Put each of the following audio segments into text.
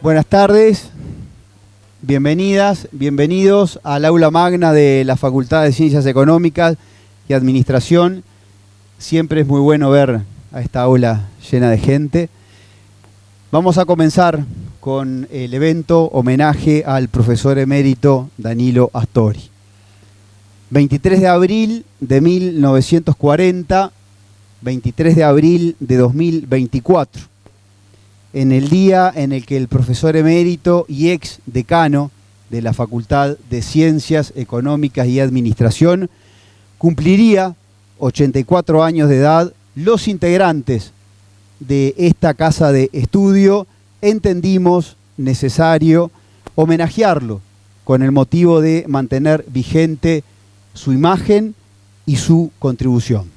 Buenas tardes, bienvenidas, bienvenidos al aula magna de la Facultad de Ciencias Económicas y Administración. Siempre es muy bueno ver a esta aula llena de gente. Vamos a comenzar con el evento homenaje al profesor emérito Danilo Astori. 23 de abril de 1940, 23 de abril de 2024. En el día en el que el profesor emérito y ex decano de la Facultad de Ciencias Económicas y Administración cumpliría 84 años de edad, los integrantes de esta casa de estudio entendimos necesario homenajearlo con el motivo de mantener vigente su imagen y su contribución.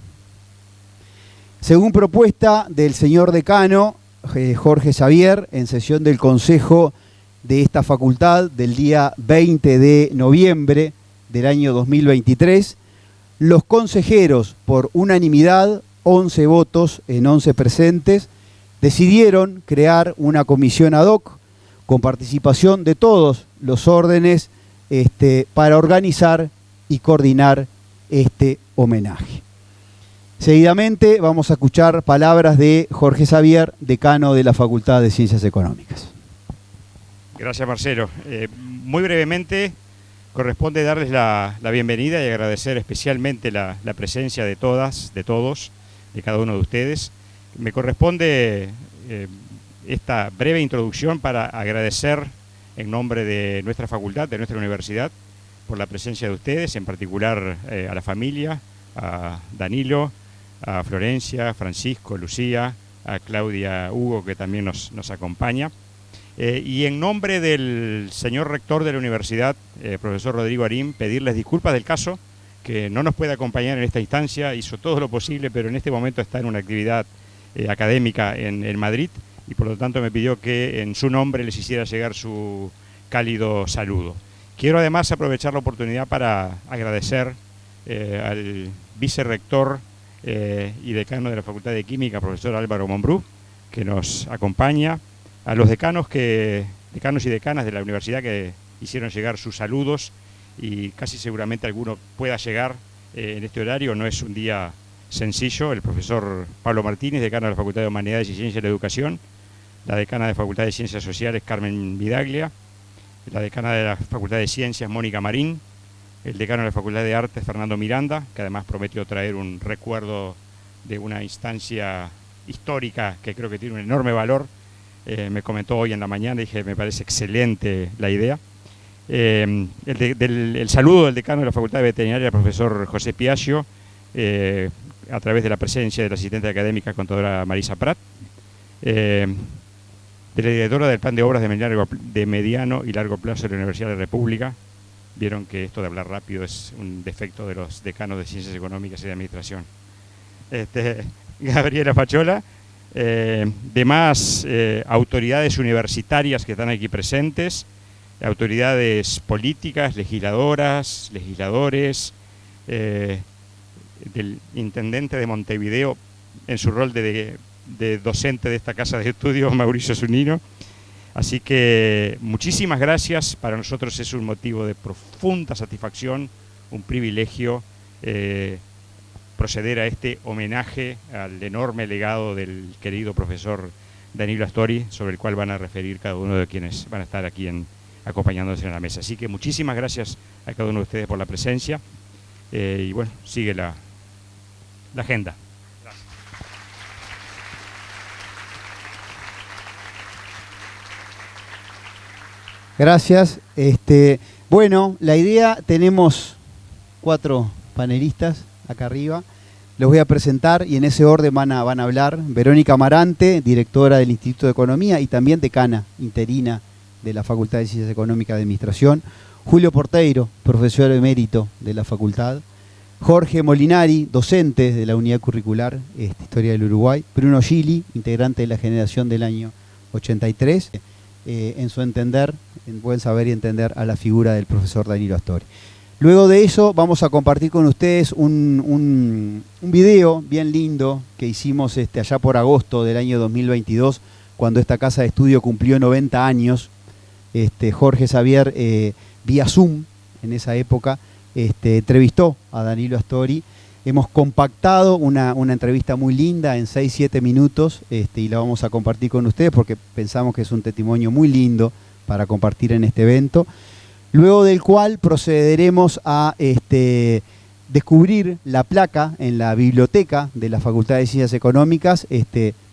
Según propuesta del señor decano Jorge Xavier, en sesión del Consejo de esta facultad del día 20 de noviembre del año 2023, los consejeros, por unanimidad, 11 votos en 11 presentes, decidieron crear una comisión ad hoc con participación de todos los órdenes para organizar y coordinar este homenaje. Seguidamente vamos a escuchar palabras de Jorge Xavier, decano de la Facultad de Ciencias Económicas. Gracias, Marcelo. Muy brevemente, corresponde darles la bienvenida y agradecer especialmente la presencia de todas, de todos, de cada uno de ustedes. Me corresponde esta breve introducción para agradecer en nombre de nuestra facultad, de nuestra universidad, por la presencia de ustedes, en particular a la familia, a Danilo, a Florencia, Francisco, Lucía, a Claudia, Hugo, que también nos acompaña. Y en nombre del señor rector de la universidad, profesor Rodrigo Arín, pedirles disculpas del caso, que no nos puede acompañar en esta instancia, hizo todo lo posible, pero en este momento está en una actividad académica en Madrid, y por lo tanto me pidió que en su nombre les hiciera llegar su cálido saludo. Quiero además aprovechar la oportunidad para agradecer al vicerrector y decano de la Facultad de Química, profesor Álvaro Mombrú, que nos acompaña, a los decanos y decanas de la universidad que hicieron llegar sus saludos, y casi seguramente alguno pueda llegar en este horario. No es un día sencillo. El profesor Pablo Martínez, decano de la Facultad de Humanidades y Ciencias de la Educación, la decana de la Facultad de Ciencias Sociales, Carmen Vidaglia, la decana de la Facultad de Ciencias, Mónica Marín, el decano de la Facultad de Artes, Fernando Miranda, que además prometió traer un recuerdo de una instancia histórica que creo que tiene un enorme valor. Me comentó hoy en la mañana y dije, me parece excelente la idea. El saludo del decano de la Facultad de Veterinaria, el profesor José Piaggio, a través de la presencia de la asistente académica contadora Marisa Prat, de la directora del Plan de Obras de mediano y largo plazo de la Universidad de la República. Vieron que esto de hablar rápido es un defecto de los decanos de Ciencias Económicas y de Administración. Gabriela Fachola, demás autoridades universitarias que están aquí presentes, autoridades políticas, legisladoras, legisladores, del intendente de Montevideo en su rol de docente de esta casa de estudios, Mauricio Zunino. Así que muchísimas gracias. Para nosotros es un motivo de profunda satisfacción, un privilegio proceder a este homenaje al enorme legado del querido profesor Danilo Astori, sobre el cual van a referir cada uno de quienes van a estar aquí acompañándonos en la mesa. Así que muchísimas gracias a cada uno de ustedes por la presencia. Y bueno, sigue la agenda. Gracias. Bueno, la idea, tenemos 4 panelistas acá arriba. Los voy a presentar y en ese orden van a hablar. Verónica Amarante, directora del Instituto de Economía y también decana interina de la Facultad de Ciencias Económicas de Administración. Julio Porteiro, profesor emérito de la facultad. Jorge Molinari, docente de la Unidad Curricular Historia del Uruguay. Bruno Gili, integrante de la generación del año 83. En su entender, en buen saber y entender, a la figura del profesor Danilo Astori. Luego de eso vamos a compartir con ustedes un video bien lindo que hicimos allá por agosto del año 2022, cuando esta casa de estudio cumplió 90 años. Jorge Xavier, vía Zoom, en esa época, entrevistó a Danilo Astori. Hemos compactado una entrevista muy linda en 6-7 minutos y la vamos a compartir con ustedes porque pensamos que es un testimonio muy lindo para compartir en este evento. Luego del cual procederemos a descubrir la placa en la biblioteca de la Facultad de Ciencias Económicas.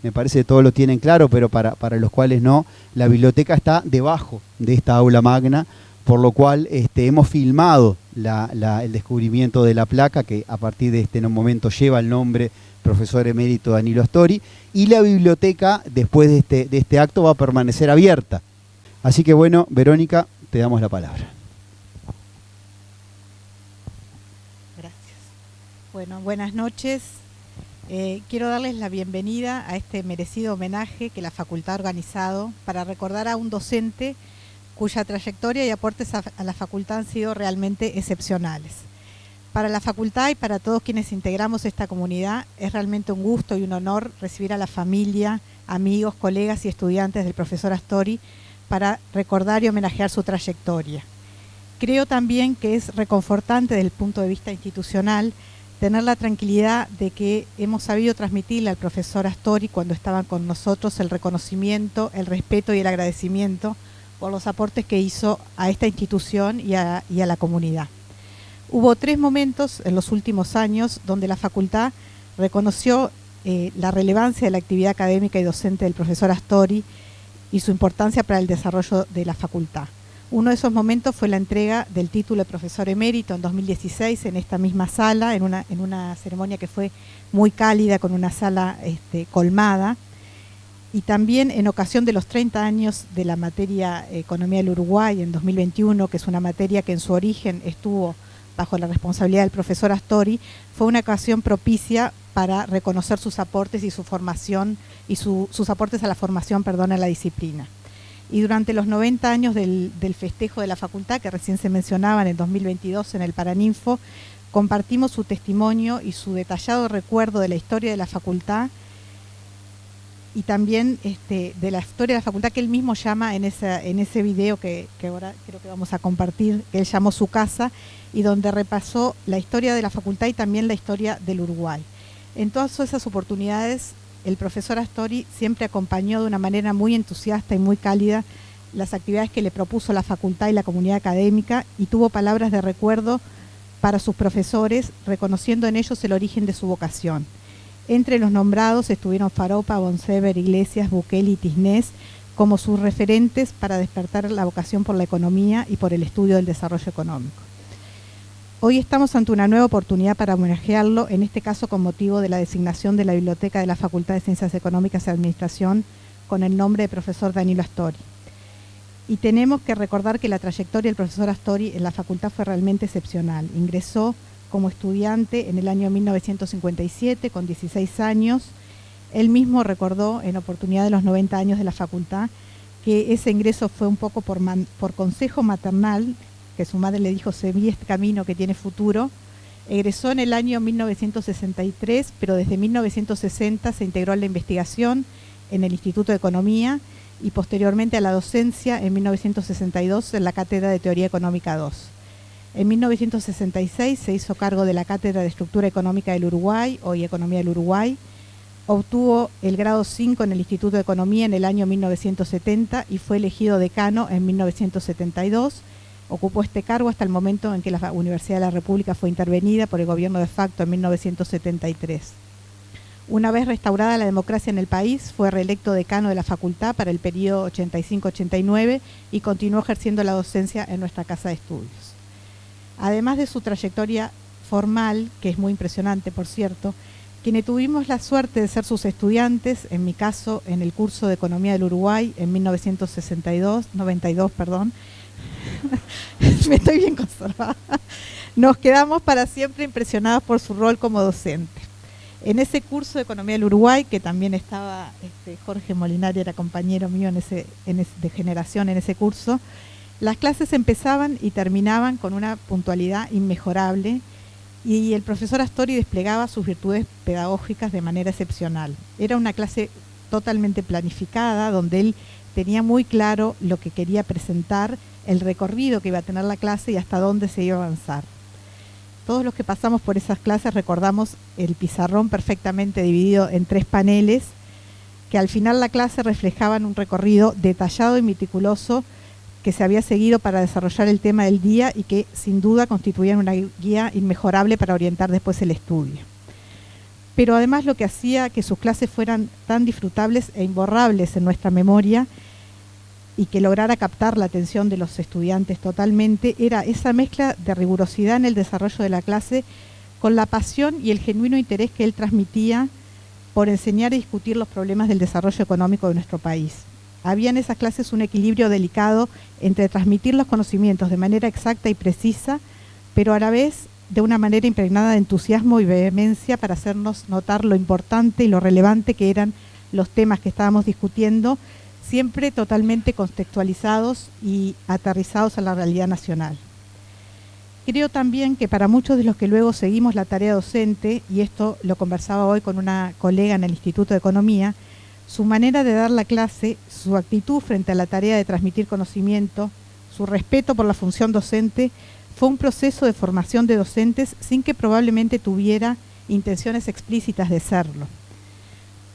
Me parece que todos lo tienen claro, pero para los cuales no, la biblioteca está debajo de esta aula magna, por lo cual hemos filmado el descubrimiento de la placa, que a partir de este momento lleva el nombre profesor emérito Danilo Astori, y la biblioteca después de este acto va a permanecer abierta. Así que bueno, Verónica, te damos la palabra. Bueno, buenas noches. Quiero darles la bienvenida a este merecido homenaje que la facultad ha organizado para recordar a un docente cuya trayectoria y aportes a la facultad han sido realmente excepcionales. Para la facultad y para todos quienes integramos esta comunidad es realmente un gusto y un honor recibir a la familia, amigos, colegas y estudiantes del profesor Astori para recordar y homenajear su trayectoria. Creo también que es reconfortante desde el punto de vista institucional tener la tranquilidad de que hemos sabido transmitirle al profesor Astori cuando estaban con nosotros el reconocimiento, el respeto y el agradecimiento por los aportes que hizo a esta institución y a la comunidad. Hubo 3 momentos en los últimos años donde la facultad reconoció la relevancia de la actividad académica y docente del profesor Astori y su importancia para el desarrollo de la facultad. Uno de esos momentos fue la entrega del título de profesor emérito en 2016 en esta misma sala, en una ceremonia que fue muy cálida, con una sala colmada, y también en ocasión de los 30 años de la materia Economía del Uruguay en 2021, que es una materia que en su origen estuvo bajo la responsabilidad del profesor Astori, fue una ocasión propicia para reconocer sus aportes y su formación, y sus aportes a la formación, en la disciplina. Y durante los 90 años del festejo de la facultad, que recién se mencionaba en el 2022 en el Paraninfo, compartimos su testimonio y su detallado recuerdo de la historia de la facultad y también de la historia de la facultad que él mismo llama en ese video que ahora creo que vamos a compartir, que él llamó Su Casa, y donde repasó la historia de la facultad y también la historia del Uruguay. En todas esas oportunidades, el profesor Astori siempre acompañó de una manera muy entusiasta y muy cálida las actividades que le propuso la facultad y la comunidad académica, y tuvo palabras de recuerdo para sus profesores, reconociendo en ellos el origen de su vocación. Entre los nombrados estuvieron Faropa, Bonsever, Iglesias, Bukele y Tisnés como sus referentes para despertar la vocación por la economía y por el estudio del desarrollo económico. Hoy estamos ante una nueva oportunidad para homenajearlo, en este caso con motivo de la designación de la Biblioteca de la Facultad de Ciencias Económicas y Administración con el nombre de profesor Danilo Astori. Y tenemos que recordar que la trayectoria del profesor Astori en la facultad fue realmente excepcional. Ingresó como estudiante en el año 1957, con 16 años. Él mismo recordó, en oportunidad de los 90 años de la facultad, que ese ingreso fue un poco por consejo maternal, que su madre le dijo: seguí este camino que tiene futuro. Egresó en el año 1963, pero desde 1960 se integró a la investigación en el Instituto de Economía y posteriormente a la docencia en 1962 en la Cátedra de Teoría Económica II. En 1966 se hizo cargo de la Cátedra de Estructura Económica del Uruguay, hoy Economía del Uruguay. Obtuvo el grado 5 en el Instituto de Economía en el año 1970 y fue elegido decano en 1972. Ocupó este cargo hasta el momento en que la Universidad de la República fue intervenida por el gobierno de facto en 1973. Una vez restaurada la democracia en el país, fue reelecto decano de la facultad para el periodo 85-89 y continuó ejerciendo la docencia en nuestra casa de estudios. Además de su trayectoria formal, que es muy impresionante, por cierto, quienes tuvimos la suerte de ser sus estudiantes, en mi caso en el curso de Economía del Uruguay en 92, me estoy bien conservada, nos quedamos para siempre impresionados por su rol como docente. En ese curso de Economía del Uruguay, que también estaba Jorge Molinari, era compañero mío de generación en ese curso, las clases empezaban y terminaban con una puntualidad inmejorable y el profesor Astori desplegaba sus virtudes pedagógicas de manera excepcional. Era una clase totalmente planificada, donde él tenía muy claro lo que quería presentar, el recorrido que iba a tener la clase y hasta dónde se iba a avanzar. Todos los que pasamos por esas clases recordamos el pizarrón perfectamente dividido en 3 paneles, que al final la clase reflejaban un recorrido detallado y meticuloso que se había seguido para desarrollar el tema del día y que sin duda constituían una guía inmejorable para orientar después el estudio. Pero además lo que hacía que sus clases fueran tan disfrutables e imborrables en nuestra memoria y que lograra captar la atención de los estudiantes totalmente, era esa mezcla de rigurosidad en el desarrollo de la clase con la pasión y el genuino interés que él transmitía por enseñar y discutir los problemas del desarrollo económico de nuestro país. Había en esas clases un equilibrio delicado entre transmitir los conocimientos de manera exacta y precisa, pero a la vez de una manera impregnada de entusiasmo y vehemencia para hacernos notar lo importante y lo relevante que eran los temas que estábamos discutiendo, siempre totalmente contextualizados y aterrizados a la realidad nacional. Creo también que para muchos de los que luego seguimos la tarea docente, y esto lo conversaba hoy con una colega en el Instituto de Economía, su manera de dar la clase, su actitud frente a la tarea de transmitir conocimiento, su respeto por la función docente, fue un proceso de formación de docentes sin que probablemente tuviera intenciones explícitas de serlo.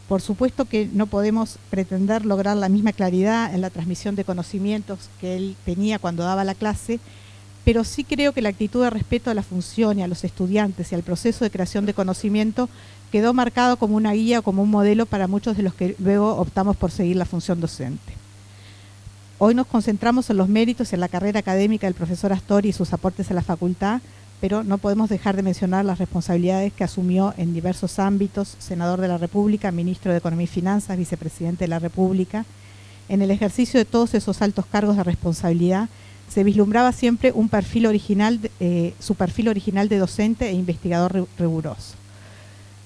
Por supuesto que no podemos pretender lograr la misma claridad en la transmisión de conocimientos que él tenía cuando daba la clase, pero sí creo que la actitud de respeto a la función y a los estudiantes y al proceso de creación de conocimiento quedó marcado como una guía o como un modelo para muchos de los que luego optamos por seguir la función docente. Hoy nos concentramos en los méritos y en la carrera académica del profesor Astori y sus aportes a la facultad, pero no podemos dejar de mencionar las responsabilidades que asumió en diversos ámbitos: senador de la República, ministro de Economía y Finanzas, vicepresidente de la República. En el ejercicio de todos esos altos cargos de responsabilidad se vislumbraba siempre un perfil original, su perfil original de docente e investigador riguroso.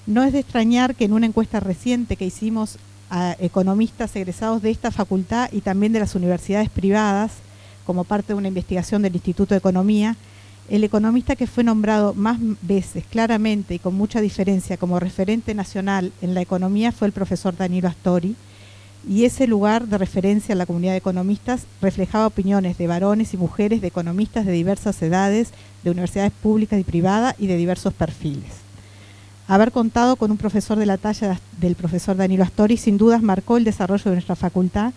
No es de extrañar que en una encuesta reciente que hicimos a economistas egresados de esta facultad y también de las universidades privadas, como parte de una investigación del Instituto de Economía, el economista que fue nombrado más veces claramente y con mucha diferencia como referente nacional en la economía fue el profesor Danilo Astori, y ese lugar de referencia en la comunidad de economistas reflejaba opiniones de varones y mujeres, de economistas de diversas edades, de universidades públicas y privadas y de diversos perfiles. Haber contado con un profesor de la talla del profesor Danilo Astori sin dudas marcó el desarrollo de nuestra facultad,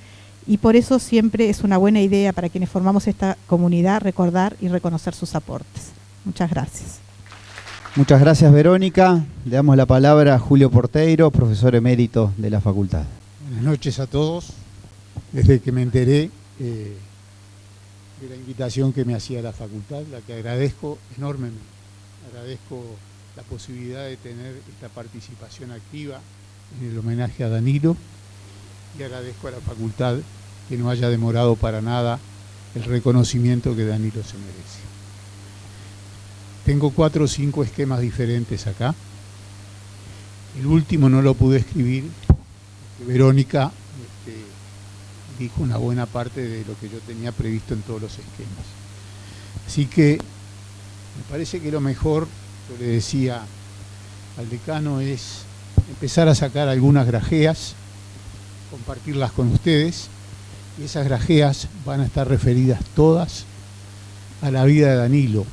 y por eso siempre es una buena idea para quienes formamos esta comunidad recordar y reconocer sus aportes. Muchas gracias. Muchas gracias, Verónica. Le damos la palabra a Julio Porteiro, profesor emérito de la facultad. Buenas noches a todos. Desde que me enteré de la invitación que me hacía la facultad, la que agradezco enormemente. Agradezco la posibilidad de tener esta participación activa en el homenaje a Danilo, y agradezco a la facultad que no haya demorado para nada el reconocimiento que Danilo se merece. Tengo 4 o 5 esquemas diferentes acá. El último no lo pude escribir, porque Verónica dijo una buena parte de lo que yo tenía previsto en todos los esquemas. Así que me parece que lo mejor, yo le decía al decano, es empezar a sacar algunas grajeas, compartirlas con ustedes, y esas grajeas van a estar referidas todas a la vida de Danilo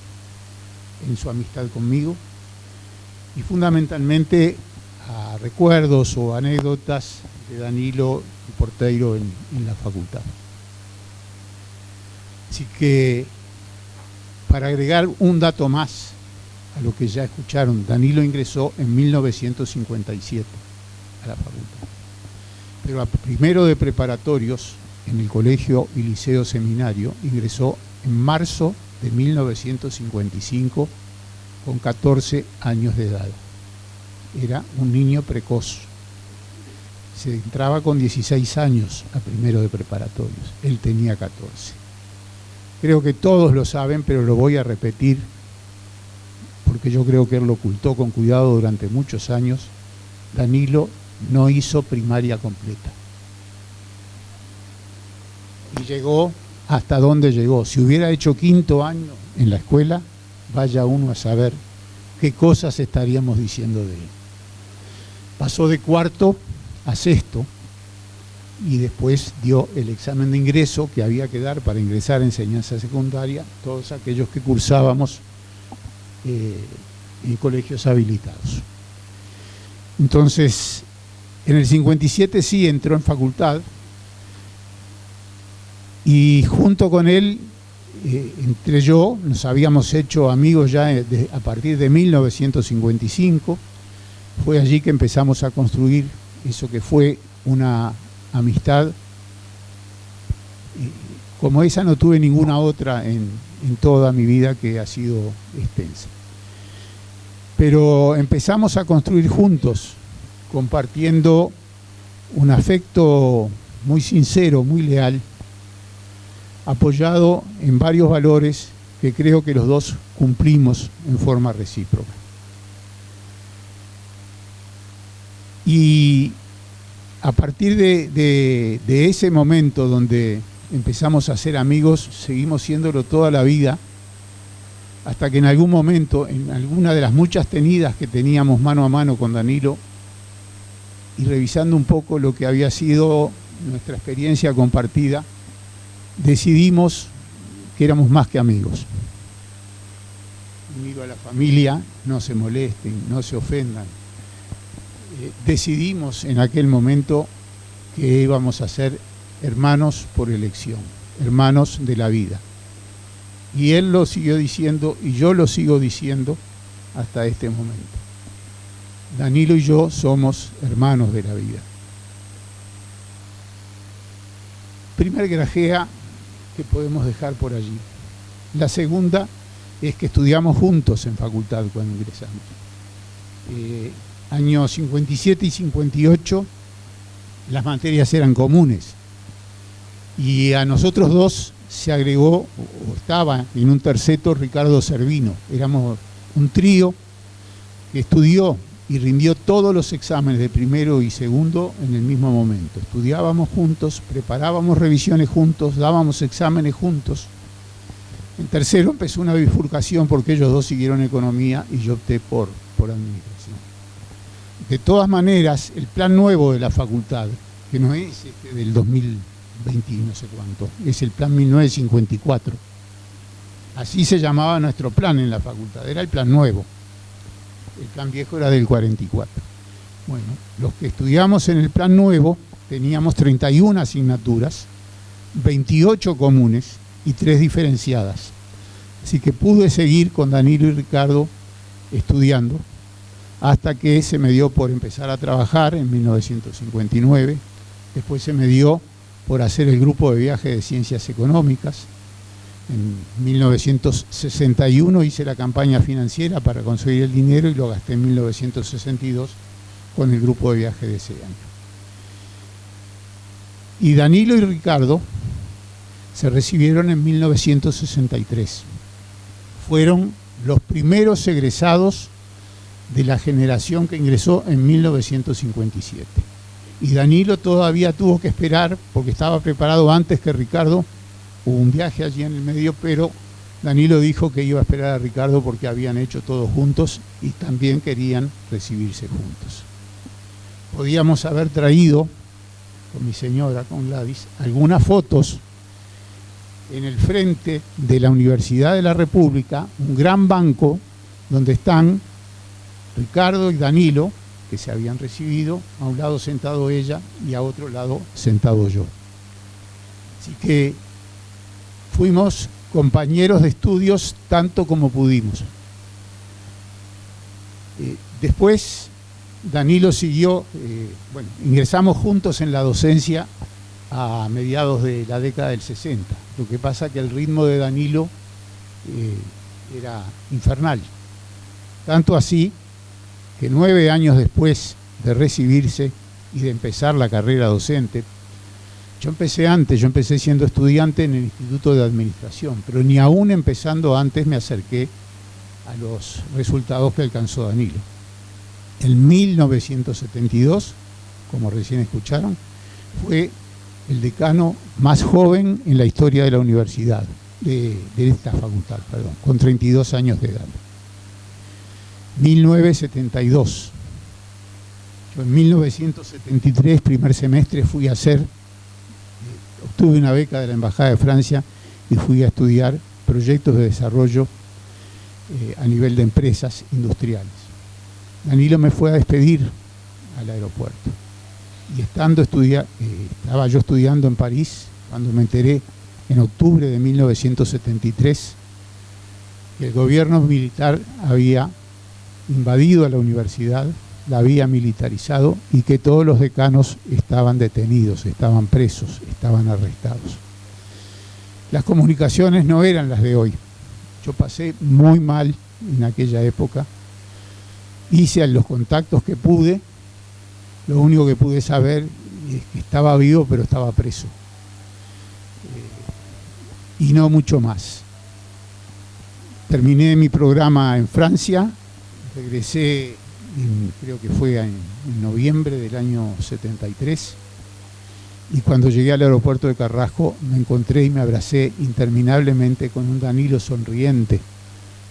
en su amistad conmigo, y fundamentalmente a recuerdos o anécdotas de Danilo y Porteiro en la facultad. Así que, para agregar un dato más a lo que ya escucharon, Danilo ingresó en 1957 a la facultad. Pero a primero de preparatorios en el Colegio y Liceo Seminario ingresó en marzo de 1955 con 14 años de edad. Era un niño precoz. Se entraba con 16 años a primero de preparatorios. Él tenía 14. Creo que todos lo saben, pero lo voy a repetir porque yo creo que él lo ocultó con cuidado durante muchos años. Danilo no hizo primaria completa. Y llegó hasta donde llegó. Si hubiera hecho 5º año en la escuela, vaya uno a saber qué cosas estaríamos diciendo de él. Pasó de 4º a 6º y después dio el examen de ingreso que había que dar para ingresar a enseñanza secundaria, todos aquellos que cursábamos en colegios habilitados. Entonces, en el 57 sí entró en facultad, y junto con él, entre yo, nos habíamos hecho amigos ya a partir de 1955. Fue allí que empezamos a construir eso que fue una amistad. Como esa no tuve ninguna otra en toda mi vida, que ha sido extensa. Pero empezamos a construir juntos, compartiendo un afecto muy sincero, muy leal, apoyado en varios valores que creo que los dos cumplimos en forma recíproca. Y a partir de ese momento donde empezamos a ser amigos, seguimos siéndolo toda la vida, hasta que en algún momento, en alguna de las muchas tenidas que teníamos mano a mano con Danilo, y revisando un poco lo que había sido nuestra experiencia compartida, decidimos que éramos más que amigos. Unido a la familia, no se molesten, no se ofendan. Decidimos en aquel momento que íbamos a ser hermanos por elección, hermanos de la vida. Y él lo siguió diciendo y yo lo sigo diciendo hasta este momento. Danilo y yo somos hermanos de la vida. Primer grajea que podemos dejar por allí. La segunda es que estudiamos juntos en facultad cuando ingresamos. Años 57 y 58 las materias eran comunes, y a nosotros dos se agregó, o estaba en un terceto, Ricardo Servino. Éramos un trío que estudió y rindió todos los exámenes de primero y segundo en el mismo momento. Estudiábamos juntos, preparábamos revisiones juntos, dábamos exámenes juntos. En tercero empezó una bifurcación porque ellos dos siguieron economía y yo opté por administración. De todas maneras, el plan nuevo de la facultad, que no es del 2020 no sé cuánto, es el plan 1954. Así se llamaba nuestro plan en la facultad, era el plan nuevo. El plan viejo era del 44. Bueno, los que estudiamos en el plan nuevo teníamos 31 asignaturas, 28 comunes y 3 diferenciadas. Así que pude seguir con Danilo y Ricardo estudiando hasta que se me dio por empezar a trabajar en 1959. Después se me dio por hacer el grupo de viaje de ciencias económicas. En 1961 hice la campaña financiera para conseguir el dinero y lo gasté en 1962 con el grupo de viaje de ese año. Y Danilo y Ricardo se recibieron en 1963. Fueron los primeros egresados de la generación que ingresó en 1957. Y Danilo todavía tuvo que esperar, porque estaba preparado antes que Ricardo. Hubo un viaje allí en el medio, pero Danilo dijo que iba a esperar a Ricardo porque habían hecho todo juntos y también querían recibirse juntos. Podíamos haber traído, con mi señora, con Gladys, algunas fotos en el frente de la Universidad de la República, un gran banco donde están Ricardo y Danilo, que se habían recibido, a un lado sentado ella y a otro lado sentado yo. Así que fuimos compañeros de estudios tanto como pudimos. Después Danilo siguió, ingresamos juntos en la docencia a mediados de la década del 60. Lo que pasa que el ritmo de Danilo era infernal. Tanto así que 9 años después de recibirse y de empezar la carrera docente, yo empecé siendo estudiante en el Instituto de Administración, pero ni aún empezando antes me acerqué a los resultados que alcanzó Danilo. En 1972, como recién escucharon, fue el decano más joven en la historia de la universidad, de esta facultad, con 32 años de edad. 1972. Yo en 1973, primer semestre, fui a hacer obtuve una beca de la Embajada de Francia y fui a estudiar proyectos de desarrollo a nivel de empresas industriales. Danilo me fue a despedir al aeropuerto y estaba yo estudiando en París cuando me enteré en octubre de 1973 que el gobierno militar había invadido a la universidad, la había militarizado y que todos los decanos estaban detenidos, estaban presos, estaban arrestados. Las comunicaciones no eran las de hoy. Yo pasé muy mal en aquella época. Hice los contactos que pude. Lo único que pude saber es que estaba vivo, pero estaba preso. Y no mucho más. Terminé mi programa en Francia. Regresé, creo que fue en noviembre del año 73. Y cuando llegué al aeropuerto de Carrasco me encontré y me abracé interminablemente con un Danilo sonriente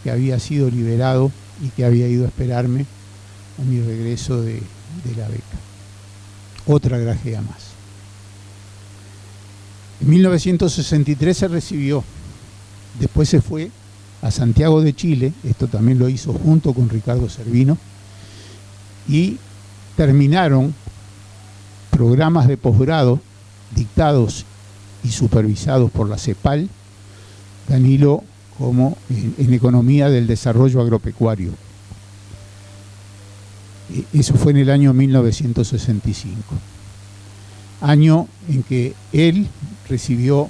que había sido liberado y que había ido a esperarme a mi regreso de la beca. Otra grajea más. En 1963 se recibió, después se fue a Santiago de Chile, esto también lo hizo junto con Ricardo Servino, y terminaron programas de posgrado dictados y supervisados por la CEPAL, Danilo como en Economía del Desarrollo Agropecuario. Eso fue en el año 1965, año en que él recibió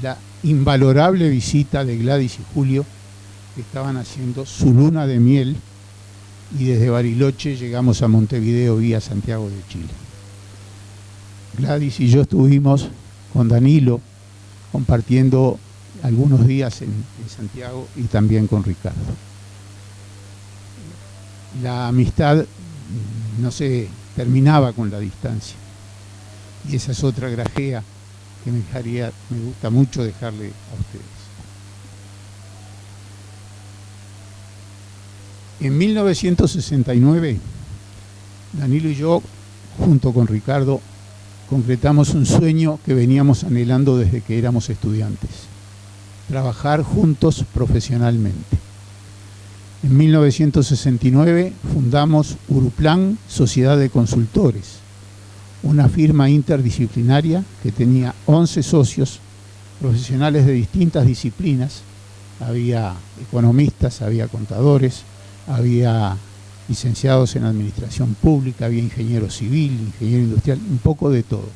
la invalorable visita de Gladys y Julio, que estaban haciendo su luna de miel, y desde Bariloche llegamos a Montevideo vía Santiago de Chile. Gladys y yo estuvimos con Danilo compartiendo algunos días en Santiago y también con Ricardo. La amistad no se terminaba con la distancia. Y esa es otra grajea que me gusta mucho dejarle a ustedes. En 1969, Danilo y yo, junto con Ricardo, concretamos un sueño que veníamos anhelando desde que éramos estudiantes: trabajar juntos profesionalmente. En 1969 fundamos Uruplan Sociedad de Consultores, una firma interdisciplinaria que tenía 11 socios profesionales de distintas disciplinas. Había economistas, había contadores, había licenciados en administración pública, había ingeniero civil, ingeniero industrial, un poco de todo.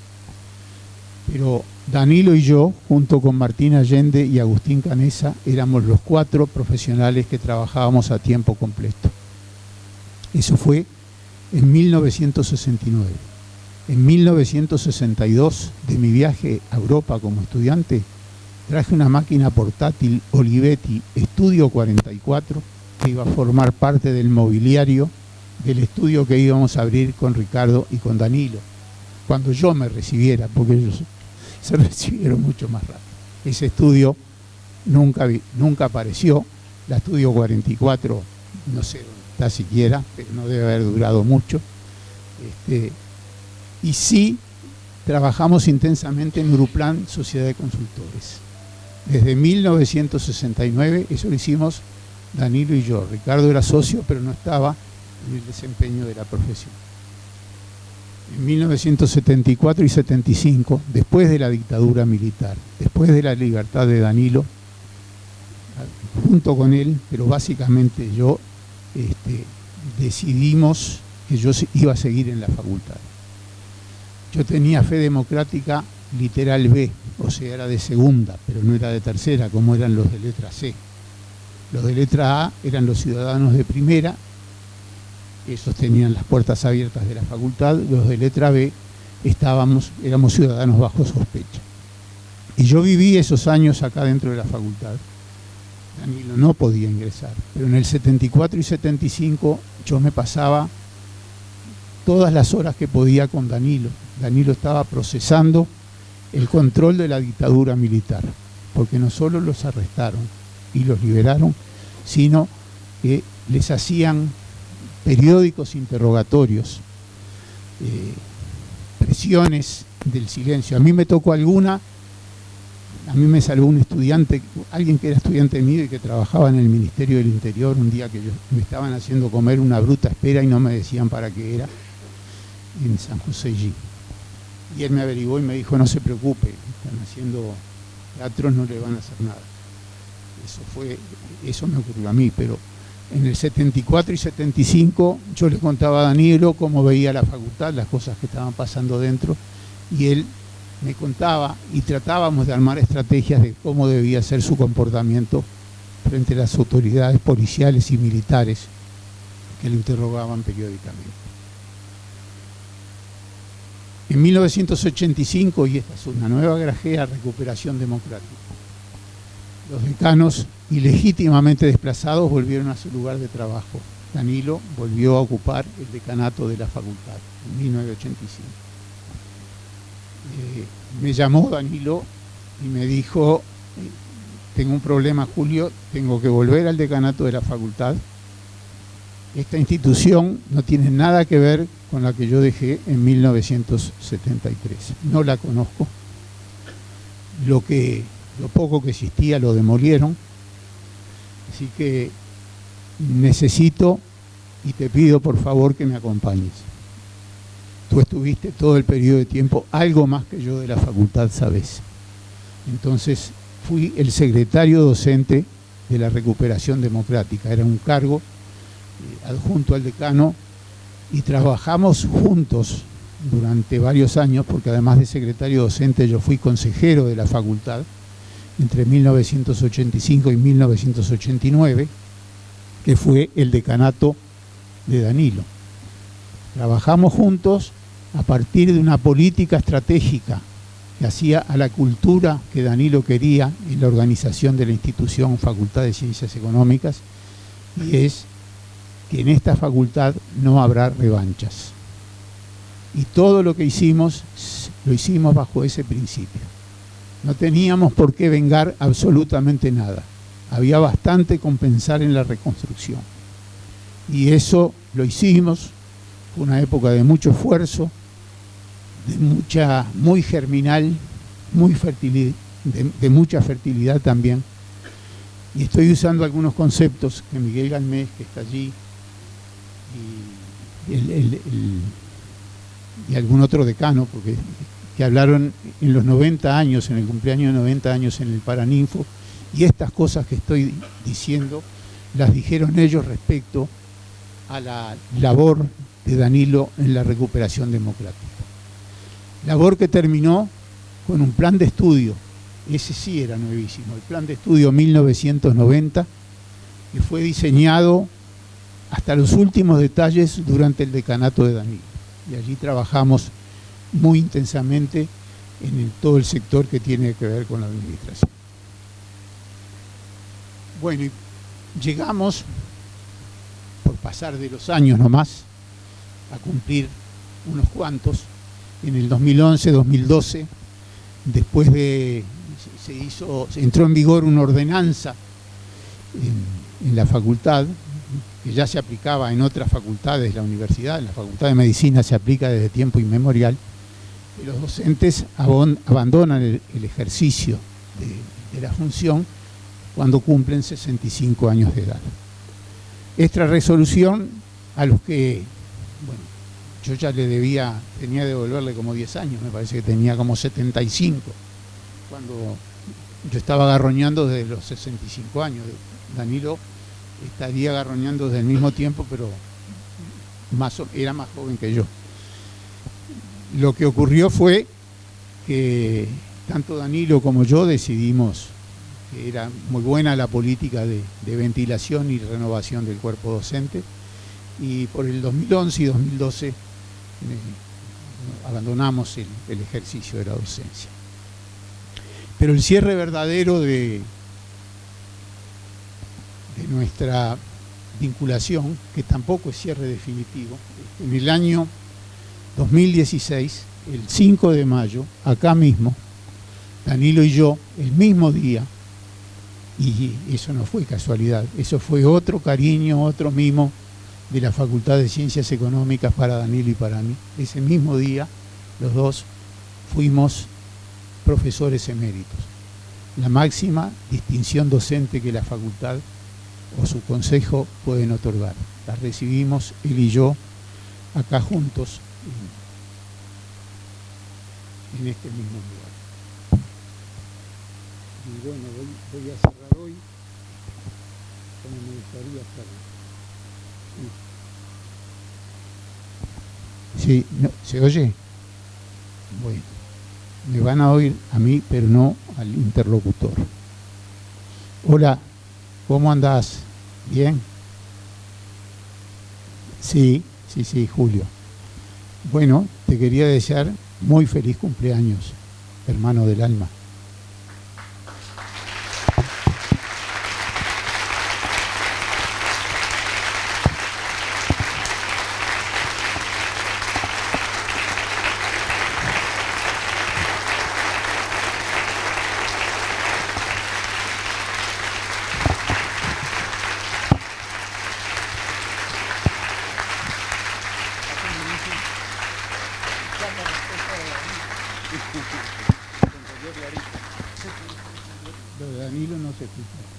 Pero Danilo y yo, junto con Martín Allende y Agustín Canesa, éramos los 4 profesionales que trabajábamos a tiempo completo. Eso fue en 1969. En 1962, de mi viaje a Europa como estudiante, traje una máquina portátil Olivetti Studio 44, que iba a formar parte del mobiliario del estudio que íbamos a abrir con Ricardo y con Danilo, cuando yo me recibiera, porque ellos se recibieron mucho más rápido. Ese estudio nunca apareció. La Studio 44 no sé dónde está siquiera, pero no debe haber durado mucho. Y sí trabajamos intensamente en Uruplan Sociedad de Consultores. Desde 1969, eso lo hicimos Danilo y yo. Ricardo era socio, pero no estaba en el desempeño de la profesión. En 1974 y 75, después de la dictadura militar, después de la libertad de Danilo, junto con él, pero básicamente yo, decidimos que yo iba a seguir en la facultad. Yo tenía fe democrática literal B, o sea, era de segunda, pero no era de tercera, como eran los de letra C. Los de letra A eran los ciudadanos de primera, esos tenían las puertas abiertas de la facultad. Los de letra B éramos ciudadanos bajo sospecha. Y yo viví esos años acá dentro de la facultad. Danilo no podía ingresar, pero en el 74 y 75 yo me pasaba todas las horas que podía con Danilo. Danilo estaba procesando el control de la dictadura militar, porque no solo los arrestaron y los liberaron, sino que les hacían periódicos interrogatorios, presiones del silencio. A mí me tocó alguna, a mí me salvó un estudiante, alguien que era estudiante mío y que trabajaba en el Ministerio del Interior, un día que me estaban haciendo comer una bruta espera y no me decían para qué era, en San José G. Y él me averiguó y me dijo, no se preocupe, están haciendo teatros, no le van a hacer nada. Eso me ocurrió a mí, pero en el 74 y 75 yo le contaba a Danilo cómo veía la facultad, las cosas que estaban pasando dentro, y él me contaba y tratábamos de armar estrategias de cómo debía ser su comportamiento frente a las autoridades policiales y militares que lo interrogaban periódicamente. En 1985, y esta es una nueva grajea, recuperación democrática, los decanos ilegítimamente desplazados volvieron a su lugar de trabajo. Danilo volvió a ocupar el decanato de la facultad en 1985. Me llamó Danilo y me dijo, tengo un problema, Julio, tengo que volver al decanato de la facultad. Esta institución no tiene nada que ver con la que yo dejé en 1973. No la conozco. Lo poco que existía lo demolieron. Así que necesito y te pido por favor que me acompañes. Tú estuviste todo el periodo de tiempo, algo más que yo de la facultad sabés. Entonces fui el secretario docente de la recuperación democrática. Era un cargo adjunto al decano y trabajamos juntos durante varios años, porque además de secretario docente yo fui consejero de la facultad entre 1985 y 1989, que fue el decanato de Danilo. Trabajamos juntos a partir de una política estratégica que hacía a la cultura que Danilo quería en la organización de la institución Facultad de Ciencias Económicas, y es que en esta facultad no habrá revanchas. Y todo lo que hicimos, lo hicimos bajo ese principio. No teníamos por qué vengar absolutamente nada. Había bastante con pensar en la reconstrucción. Y eso lo hicimos. Fue una época de mucho esfuerzo, muy germinal, de mucha fertilidad también. Y estoy usando algunos conceptos que Miguel Galmés, que está allí, y algún otro decano, que hablaron en los 90 años, en el cumpleaños de 90 años en el Paraninfo, y estas cosas que estoy diciendo las dijeron ellos respecto a la labor de Danilo en la recuperación democrática. Labor que terminó con un plan de estudio, ese sí era nuevísimo, el plan de estudio 1990, que fue diseñado hasta los últimos detalles durante el decanato de Danilo. Y allí trabajamos muy intensamente en todo el sector que tiene que ver con la administración. Bueno, y llegamos, por pasar de los años nomás, a cumplir unos cuantos. En el 2011, 2012, después de se entró en vigor una ordenanza en la facultad, que ya se aplicaba en otras facultades de la universidad. En la Facultad de Medicina se aplica desde tiempo inmemorial, que los docentes abandonan el ejercicio de la función cuando cumplen 65 años de edad. Esta resolución, a los que, bueno, yo ya tenía de devolverle como 10 años, me parece que tenía como 75, cuando yo estaba garroñando desde los 65 años. Danilo estaría garroñando desde el mismo tiempo, pero era más joven que yo. Lo que ocurrió fue que tanto Danilo como yo decidimos que era muy buena la política de ventilación y renovación del cuerpo docente, y por el 2011 y 2012 abandonamos el ejercicio de la docencia. Pero el cierre verdadero de nuestra vinculación, que tampoco es cierre definitivo, en el año 2016, el 5 de mayo, acá mismo, Danilo y yo, el mismo día, y eso no fue casualidad, eso fue otro cariño, otro mimo de la Facultad de Ciencias Económicas para Danilo y para mí. Ese mismo día, los dos fuimos profesores eméritos. La máxima distinción docente que la facultad o su consejo pueden otorgar. La recibimos él y yo acá juntos en este mismo lugar. Y bueno, voy a cerrar hoy como me gustaría hacerlo. Sí, no, ¿se oye? Bueno, me van a oír a mí, pero no al interlocutor. Hola, ¿cómo andás? ¿Bien? Sí, Julio. Bueno, te quería desear muy feliz cumpleaños, hermano del alma.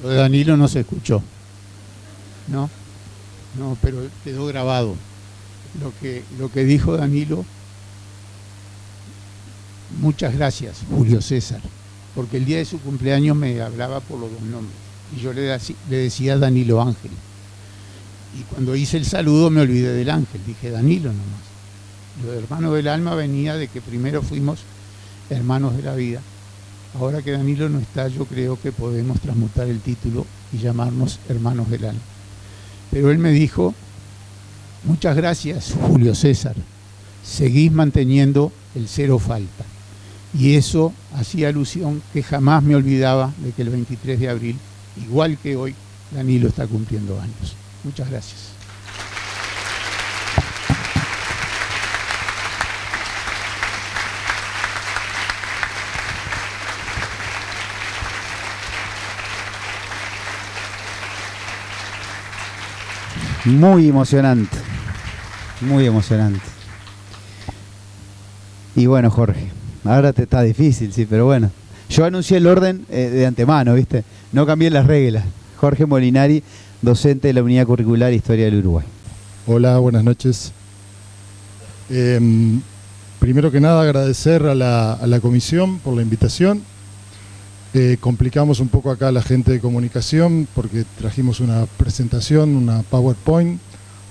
Lo de Danilo no se escuchó. No, pero quedó grabado. Lo que dijo Danilo, muchas gracias, Julio César, porque el día de su cumpleaños me hablaba por los dos nombres. Y yo le decía Danilo Ángel. Y cuando hice el saludo me olvidé del Ángel, dije Danilo nomás. Lo de hermano del alma venía de que primero fuimos hermanos de la vida. Ahora que Danilo no está, yo creo que podemos transmutar el título y llamarnos hermanos del alma. Pero él me dijo, muchas gracias, Julio César, seguís manteniendo el cero falta. Y eso hacía alusión que jamás me olvidaba de que el 23 de abril, igual que hoy, Danilo está cumpliendo años. Muchas gracias. Muy emocionante, muy emocionante. Y bueno, Jorge, ahora te está difícil, sí, pero bueno. Yo anuncié el orden de antemano, ¿viste? No cambié las reglas. Jorge Molinari, docente de la Unidad Curricular Historia del Uruguay. Hola, buenas noches. Primero que nada, agradecer a la comisión por la invitación. Complicamos un poco acá a la gente de comunicación porque trajimos una presentación, una PowerPoint,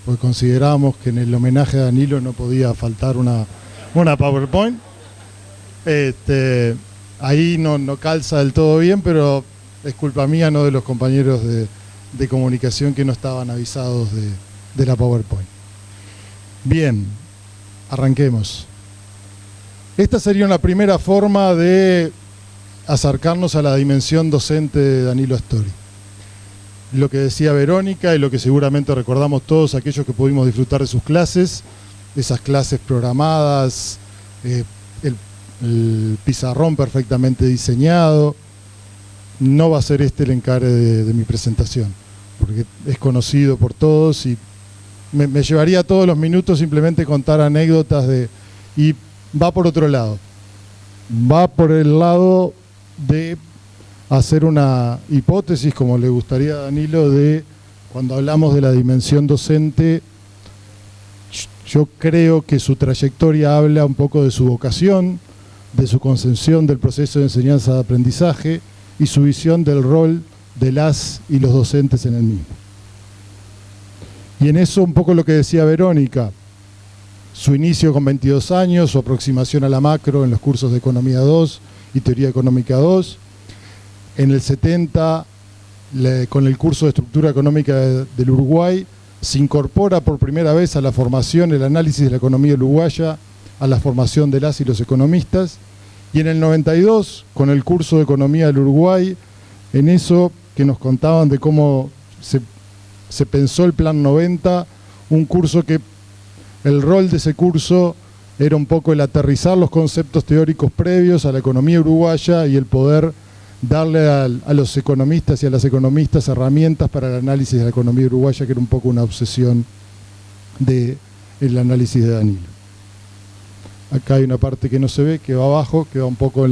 porque considerábamos que en el homenaje a Danilo no podía faltar una PowerPoint. Ahí no calza del todo bien, pero es culpa mía, no de los compañeros de comunicación que no estaban avisados de la PowerPoint. Bien, arranquemos. Esta sería una primera forma de acercarnos a la dimensión docente de Danilo Astori. Lo que decía Verónica y lo que seguramente recordamos todos aquellos que pudimos disfrutar de sus clases, esas clases programadas, el pizarrón perfectamente diseñado. No va a ser este el encare de mi presentación, porque es conocido por todos y me llevaría todos los minutos simplemente contar anécdotas y va por otro lado. Va por el lado de hacer una hipótesis, como le gustaría a Danilo, de cuando hablamos de la dimensión docente. Yo creo que su trayectoria habla un poco de su vocación, de su concepción del proceso de enseñanza-aprendizaje y su visión del rol de las y los docentes en el mismo. Y en eso un poco lo que decía Verónica, su inicio con 22 años, su aproximación a la macro en los cursos de Economía 2 y Teoría Económica 2. En el 70, con el curso de Estructura Económica del Uruguay, se incorpora por primera vez a la formación, el análisis de la economía uruguaya, a la formación de las y los economistas. Y en el 92, con el curso de Economía del Uruguay, en eso que nos contaban de cómo se pensó el Plan 90, un curso que el rol de ese curso era un poco el aterrizar los conceptos teóricos previos a la economía uruguaya y el poder darle a los economistas y a las economistas herramientas para el análisis de la economía uruguaya, que era un poco una obsesión del análisis de Danilo. acá hay una parte que no se ve, que va abajo, que va un poco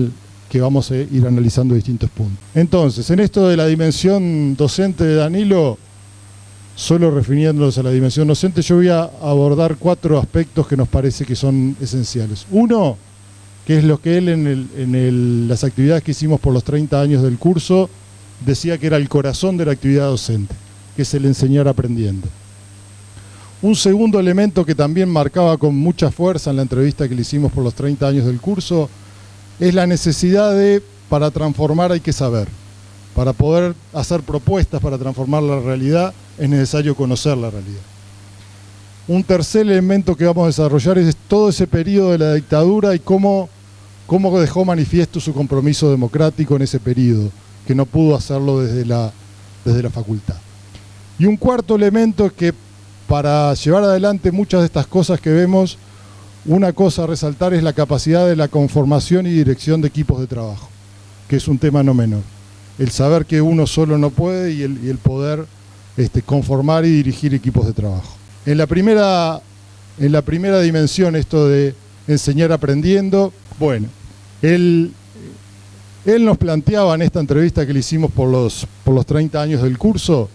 que vamos a ir analizando distintos puntos. Entonces, en esto de la dimensión docente de Danilo, solo refiriéndonos a la dimensión docente, yo voy a abordar 4 aspectos que nos parece que son esenciales. Uno, que es lo que él en las actividades que hicimos por los 30 años del curso, decía que era el corazón de la actividad docente, que es el enseñar aprendiendo. Un segundo elemento que también marcaba con mucha fuerza en la entrevista que le hicimos por los 30 años del curso, es la necesidad de, para transformar hay que saber. Para poder hacer propuestas para transformar la realidad, es necesario conocer la realidad. Un tercer elemento que vamos a desarrollar es todo ese periodo de la dictadura y cómo dejó manifiesto su compromiso democrático en ese periodo, que no pudo hacerlo desde la facultad. Y un cuarto elemento es que para llevar adelante muchas de estas cosas que vemos, una cosa a resaltar es la capacidad de la conformación y dirección de equipos de trabajo, que es un tema no menor. El saber que uno solo no puede y el poder conformar y dirigir equipos de trabajo. En la primera dimensión, esto de enseñar aprendiendo, bueno, él nos planteaba en esta entrevista que le hicimos por los 30 años del curso,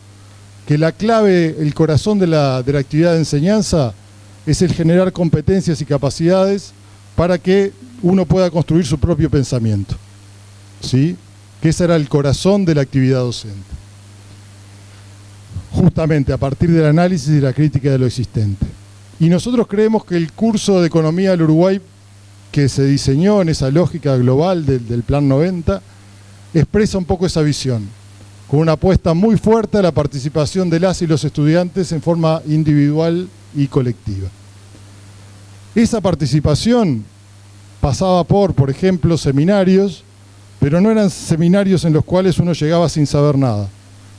que la clave, el corazón de la actividad de enseñanza es el generar competencias y capacidades para que uno pueda construir su propio pensamiento, ¿sí? Que ese era el corazón de la actividad docente. Justamente a partir del análisis y la crítica de lo existente. Y nosotros creemos que el curso de Economía del Uruguay, que se diseñó en esa lógica global del Plan 90, expresa un poco esa visión, con una apuesta muy fuerte a la participación de las y los estudiantes en forma individual y colectiva. Esa participación pasaba por ejemplo, seminarios, pero no eran seminarios en los cuales uno llegaba sin saber nada.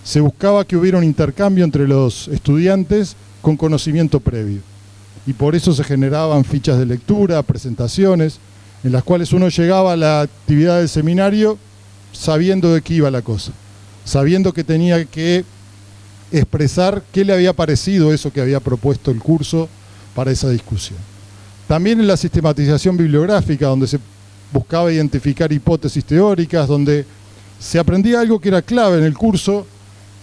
Se buscaba que hubiera un intercambio entre los estudiantes con conocimiento previo. Y por eso se generaban fichas de lectura, presentaciones, en las cuales uno llegaba a la actividad del seminario sabiendo de qué iba la cosa, sabiendo que tenía que expresar qué le había parecido eso que había propuesto el curso para esa discusión. También en la sistematización bibliográfica, donde se buscaba identificar hipótesis teóricas, donde se aprendía algo que era clave en el curso,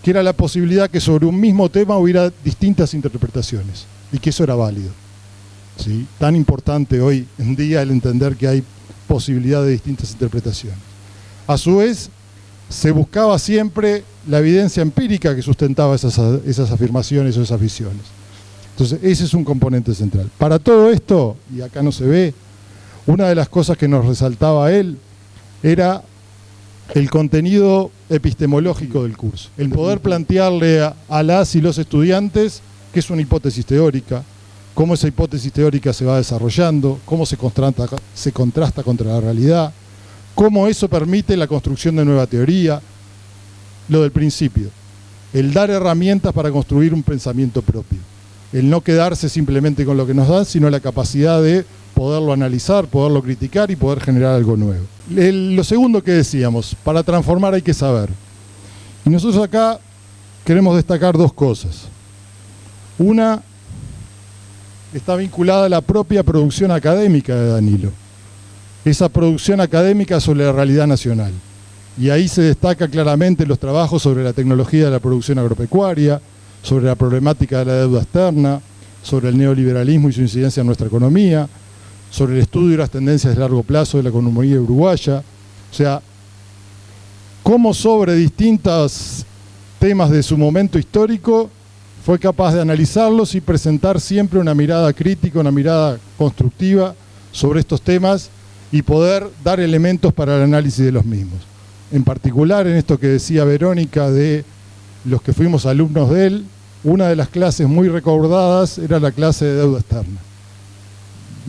que era la posibilidad que sobre un mismo tema hubiera distintas interpretaciones, y que eso era válido, ¿sí? Tan importante hoy en día el entender que hay posibilidad de distintas interpretaciones. A su vez, se buscaba siempre la evidencia empírica que sustentaba esas afirmaciones o esas visiones. Entonces, ese es un componente central. Para todo esto, y acá no se ve, una de las cosas que nos resaltaba a él era el contenido epistemológico del curso. El poder plantearle a las y los estudiantes qué es una hipótesis teórica, cómo esa hipótesis teórica se va desarrollando, cómo se contrasta contra la realidad, cómo eso permite la construcción de nueva teoría, lo del principio, el dar herramientas para construir un pensamiento propio, el no quedarse simplemente con lo que nos dan, sino la capacidad de poderlo analizar, poderlo criticar y poder generar algo nuevo. Lo segundo que decíamos, para transformar hay que saber. Y nosotros acá queremos destacar dos cosas. Una está vinculada a la propia producción académica de Danilo. Esa producción académica sobre la realidad nacional. Y ahí se destaca claramente los trabajos sobre la tecnología de la producción agropecuaria, sobre la problemática de la deuda externa, sobre el neoliberalismo y su incidencia en nuestra economía, sobre el estudio de las tendencias de largo plazo de la economía uruguaya. O sea, cómo sobre distintos temas de su momento histórico fue capaz de analizarlos y presentar siempre una mirada crítica, una mirada constructiva sobre estos temas y poder dar elementos para el análisis de los mismos. En particular, en esto que decía Verónica de los que fuimos alumnos de él, una de las clases muy recordadas era la clase de deuda externa.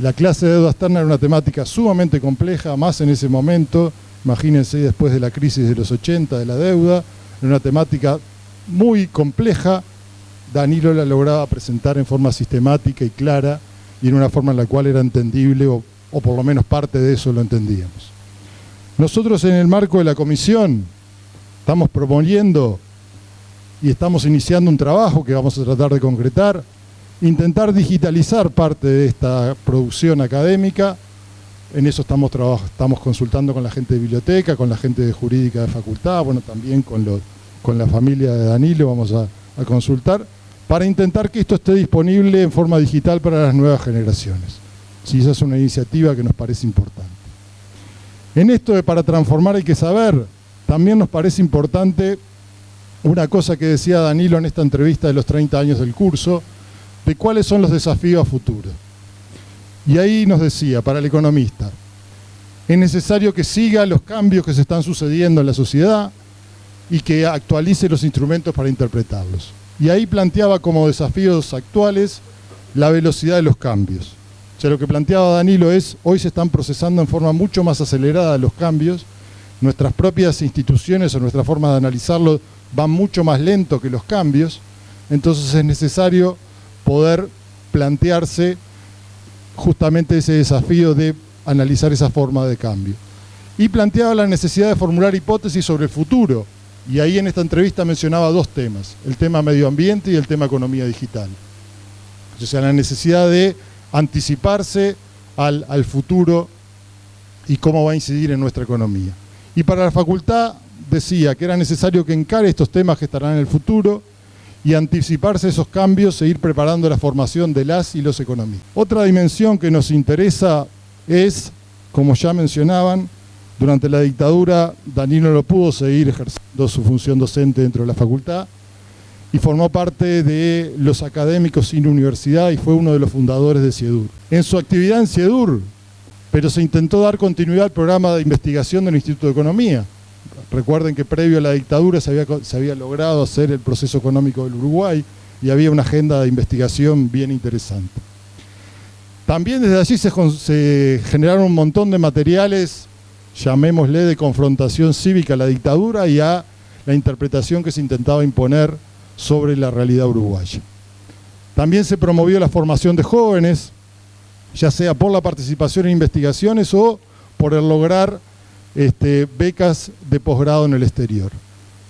La clase de deuda externa era una temática sumamente compleja, más en ese momento, imagínense después de la crisis de los 80 de la deuda, era una temática muy compleja. Danilo la lograba presentar en forma sistemática y clara y en una forma en la cual era entendible o por lo menos parte de eso lo entendíamos. Nosotros en el marco de la comisión estamos proponiendo y estamos iniciando un trabajo que vamos a tratar de concretar intentar digitalizar parte de esta producción académica. En eso estamos consultando con la gente de biblioteca, con la gente de jurídica de facultad, bueno, también con la familia de Danilo vamos a consultar, para intentar que esto esté disponible en forma digital para las nuevas generaciones. Sí, esa es una iniciativa que nos parece importante. En esto de para transformar hay que saber, también nos parece importante una cosa que decía Danilo en esta entrevista de los 30 años del curso, de cuáles son los desafíos a futuro. Y ahí nos decía, para el economista, es necesario que siga los cambios que se están sucediendo en la sociedad y que actualice los instrumentos para interpretarlos. Y ahí planteaba como desafíos actuales la velocidad de los cambios. O sea, lo que planteaba Danilo es, hoy se están procesando en forma mucho más acelerada los cambios, nuestras propias instituciones o nuestra forma de analizarlo van mucho más lento que los cambios, entonces es necesario poder plantearse justamente ese desafío de analizar esa forma de cambio. Y planteaba la necesidad de formular hipótesis sobre el futuro, y ahí en esta entrevista mencionaba dos temas, el tema medio ambiente y el tema economía digital. O sea, la necesidad de anticiparse al futuro y cómo va a incidir en nuestra economía. Y para la facultad decía que era necesario que encare estos temas que estarán en el futuro y anticiparse esos cambios e ir preparando la formación de las y los economistas. Otra dimensión que nos interesa es, como ya mencionaban, durante la dictadura Danilo no pudo seguir ejerciendo su función docente dentro de la facultad y formó parte de los académicos sin universidad y fue uno de los fundadores de CIEDUR. En su actividad en CIEDUR, pero se intentó dar continuidad al programa de investigación del Instituto de Economía. Recuerden que previo a la dictadura se había logrado hacer el proceso económico del Uruguay y había una agenda de investigación bien interesante. También desde allí se generaron un montón de materiales, llamémosle de confrontación cívica a la dictadura y a la interpretación que se intentaba imponer sobre la realidad uruguaya. También se promovió la formación de jóvenes, ya sea por la participación en investigaciones o por el lograr becas de posgrado en el exterior.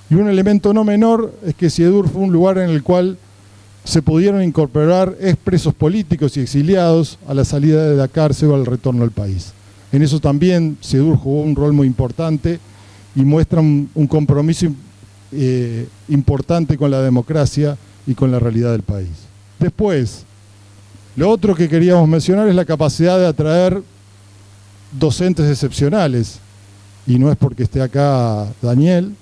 Y un elemento no menor es que CIEDUR fue un lugar en el cual se pudieron incorporar expresos políticos y exiliados a la salida de la cárcel o al retorno al país. En eso también CIEDUR jugó un rol muy importante y muestra un compromiso importante con la democracia y con la realidad del país. Después, lo otro que queríamos mencionar es la capacidad de atraer docentes excepcionales. Y no es porque esté acá Daniel,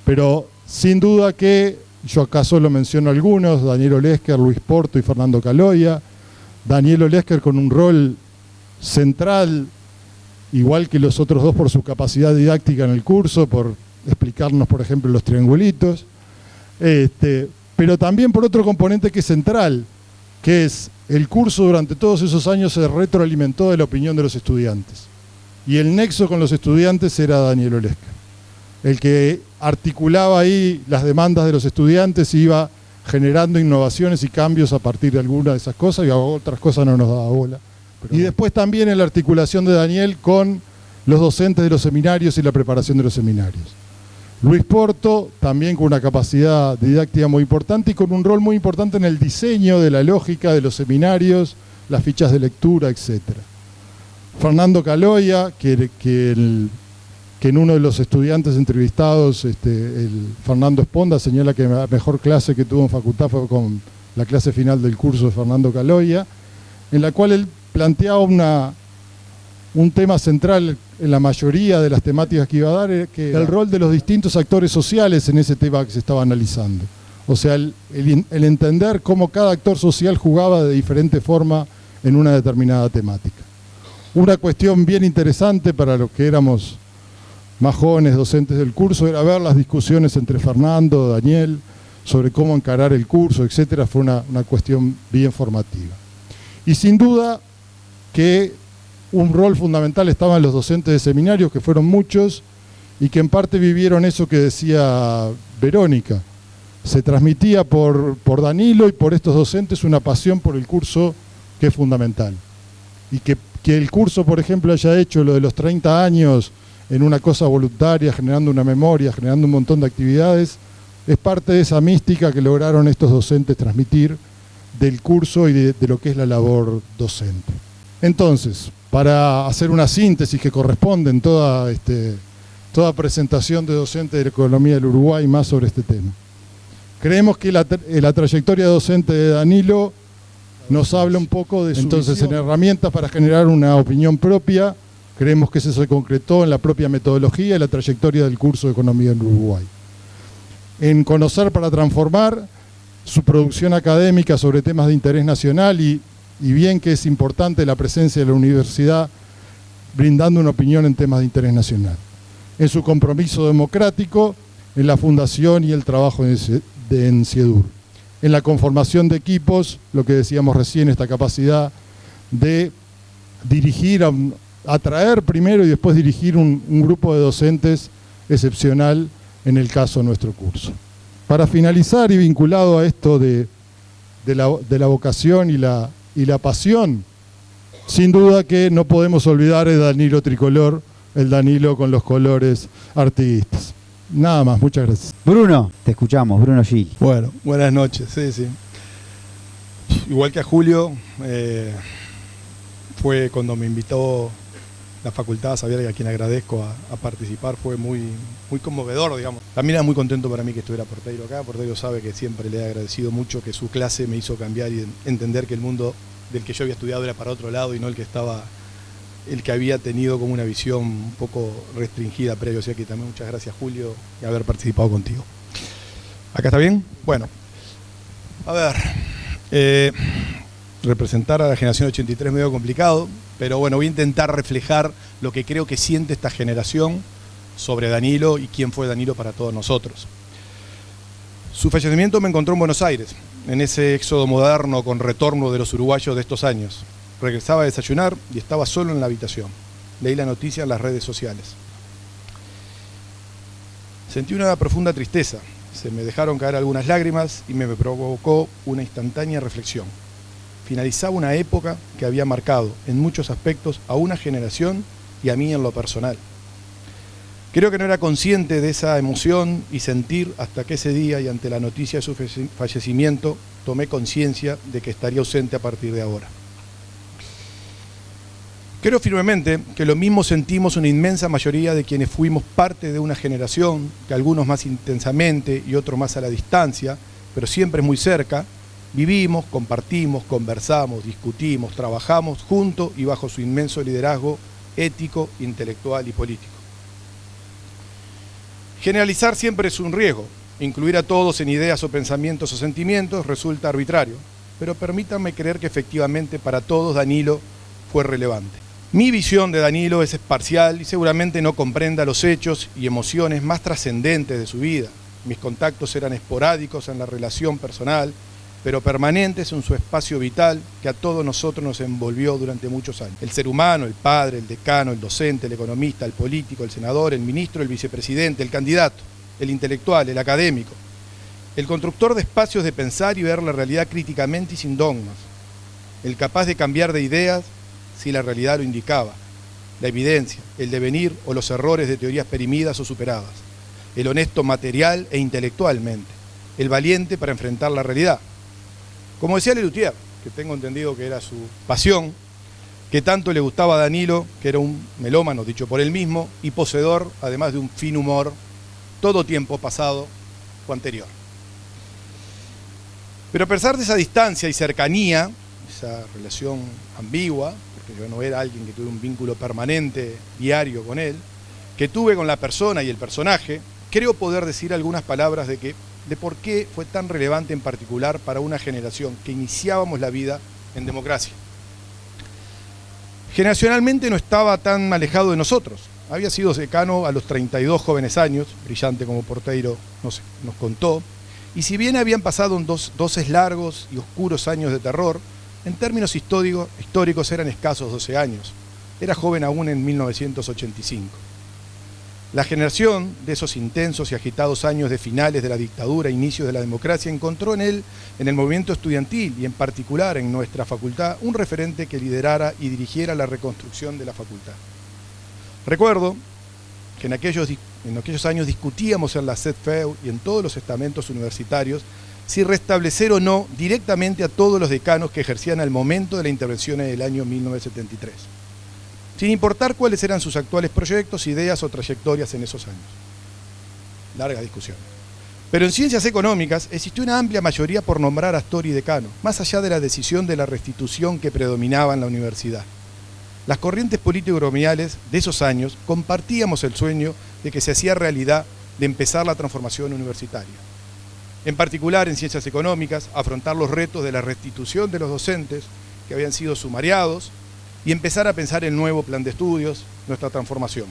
pero sin duda que, yo acá solo menciono algunos, Daniel Olesker, Luis Porto y Fernando Caloia. Daniel Olesker con un rol central, igual que los otros dos por su capacidad didáctica en el curso, por explicarnos, por ejemplo, los triangulitos, pero también por otro componente que es central, que es el curso durante todos esos años se retroalimentó de la opinión de los estudiantes. Y el nexo con los estudiantes era Daniel Olesker, el que articulaba ahí las demandas de los estudiantes y iba generando innovaciones y cambios a partir de alguna de esas cosas, y a otras cosas no nos daba bola. Y después también en la articulación de Daniel con los docentes de los seminarios y la preparación de los seminarios. Luis Porto, también con una capacidad didáctica muy importante y con un rol muy importante en el diseño de la lógica de los seminarios, las fichas de lectura, etc. Fernando Caloia, que en uno de los estudiantes entrevistados, el Fernando Esponda, señala que la mejor clase que tuvo en facultad fue con la clase final del curso de Fernando Caloia, en la cual él planteaba un tema central en la mayoría de las temáticas que iba a dar, que el rol de los distintos actores sociales en ese tema que se estaba analizando. O sea, el entender cómo cada actor social jugaba de diferente forma en una determinada temática. Una cuestión bien interesante para los que éramos más jóvenes docentes del curso era ver las discusiones entre Fernando, Daniel, sobre cómo encarar el curso, etcétera. Fue una cuestión bien formativa. Y sin duda que un rol fundamental estaba en los docentes de seminarios, que fueron muchos, y que en parte vivieron eso que decía Verónica. Se transmitía por Danilo y por estos docentes una pasión por el curso que es fundamental. Y que el curso, por ejemplo, haya hecho lo de los 30 años en una cosa voluntaria, generando una memoria, generando un montón de actividades, es parte de esa mística que lograron estos docentes transmitir del curso y de lo que es la labor docente. Entonces, para hacer una síntesis que corresponde en toda presentación de docente de la economía del Uruguay más sobre este tema. Creemos que la trayectoria docente de Danilo nos habla un poco de su Entonces, visión. En herramientas para generar una opinión propia, creemos que eso se concretó en la propia metodología y la trayectoria del curso de economía en Uruguay. En conocer para transformar, su producción académica sobre temas de interés nacional y bien que es importante la presencia de la universidad brindando una opinión en temas de interés nacional. En su compromiso democrático, en la fundación y el trabajo de Enciedur. En la conformación de equipos, lo que decíamos recién, esta capacidad de dirigir, atraer primero y después dirigir un grupo de docentes excepcional en el caso de nuestro curso. Para finalizar y vinculado a esto de la vocación y la pasión, sin duda que no podemos olvidar el Danilo tricolor, el Danilo con los colores artiguistas. Nada más, muchas gracias. Bruno, te escuchamos, Bruno Gil. Bueno, buenas noches, sí. Igual que a Julio, fue cuando me invitó la facultad, Xavier, a quien agradezco a participar, fue muy conmovedor, digamos. También era muy contento para mí que estuviera Porteiro acá. Porteiro sabe que siempre le he agradecido mucho, que su clase me hizo cambiar y entender que el mundo del que yo había estudiado era para otro lado y no el que había tenido como una visión un poco restringida previo. O sea que también muchas gracias, Julio, y haber participado contigo. ¿Acá está bien? Bueno, a ver, representar a la generación 83 es medio complicado, pero bueno, voy a intentar reflejar lo que creo que siente esta generación sobre Danilo y quién fue Danilo para todos nosotros. Su fallecimiento me encontró en Buenos Aires, en ese éxodo moderno con retorno de los uruguayos de estos años. Regresaba a desayunar y estaba solo en la habitación. Leí la noticia en las redes sociales. Sentí una profunda tristeza. Se me dejaron caer algunas lágrimas y me provocó una instantánea reflexión. Finalizaba una época que había marcado en muchos aspectos a una generación y a mí en lo personal. Creo que no era consciente de esa emoción y sentir hasta que ese día y ante la noticia de su fallecimiento tomé conciencia de que estaría ausente a partir de ahora. Creo firmemente que lo mismo sentimos una inmensa mayoría de quienes fuimos parte de una generación, que algunos más intensamente y otros más a la distancia, pero siempre muy cerca, vivimos, compartimos, conversamos, discutimos, trabajamos juntos y bajo su inmenso liderazgo ético, intelectual y político. Generalizar siempre es un riesgo. Incluir a todos en ideas o pensamientos o sentimientos resulta arbitrario, pero permítanme creer que efectivamente para todos Danilo fue relevante. Mi visión de Danilo es parcial y seguramente no comprenda los hechos y emociones más trascendentes de su vida. Mis contactos eran esporádicos en la relación personal, pero permanentes en su espacio vital que a todos nosotros nos envolvió durante muchos años. El ser humano, el padre, el decano, el docente, el economista, el político, el senador, el ministro, el vicepresidente, el candidato, el intelectual, el académico, el constructor de espacios de pensar y ver la realidad críticamente y sin dogmas, el capaz de cambiar de ideas si la realidad lo indicaba, la evidencia, el devenir o los errores de teorías perimidas o superadas, el honesto material e intelectualmente, el valiente para enfrentar la realidad. Como decía Lelutier, que tengo entendido que era su pasión, que tanto le gustaba a Danilo, que era un melómano, dicho por él mismo, y poseedor, además de un fin humor, todo tiempo pasado o anterior. Pero a pesar de esa distancia y cercanía, esa relación ambigua, porque yo no era alguien que tuve un vínculo permanente, diario con él, que tuve con la persona y el personaje, creo poder decir algunas palabras de por qué fue tan relevante en particular para una generación que iniciábamos la vida en democracia. Generacionalmente no estaba tan alejado de nosotros. Había sido decano a los 32 jóvenes años, brillante como Porteiro nos contó, y si bien habían pasado 12 largos y oscuros años de terror, en términos históricos eran escasos 12 años. Era joven aún en 1985. La generación de esos intensos y agitados años de finales de la dictadura e inicios de la democracia encontró en él, en el movimiento estudiantil y en particular en nuestra facultad, un referente que liderara y dirigiera la reconstrucción de la facultad. Recuerdo que en aquellos años discutíamos en la CEDFEU y en todos los estamentos universitarios si restablecer o no directamente a todos los decanos que ejercían al momento de la intervención en el año 1973, sin importar cuáles eran sus actuales proyectos, ideas o trayectorias en esos años. Larga discusión. Pero en ciencias económicas existió una amplia mayoría por nombrar a Astori decano, más allá de la decisión de la restitución que predominaba en la universidad. Las corrientes político-gremiales de esos años compartíamos el sueño de que se hacía realidad de empezar la transformación universitaria. En particular, en ciencias económicas, afrontar los retos de la restitución de los docentes que habían sido sumariados y empezar a pensar el nuevo plan de estudios, nuestra transformación.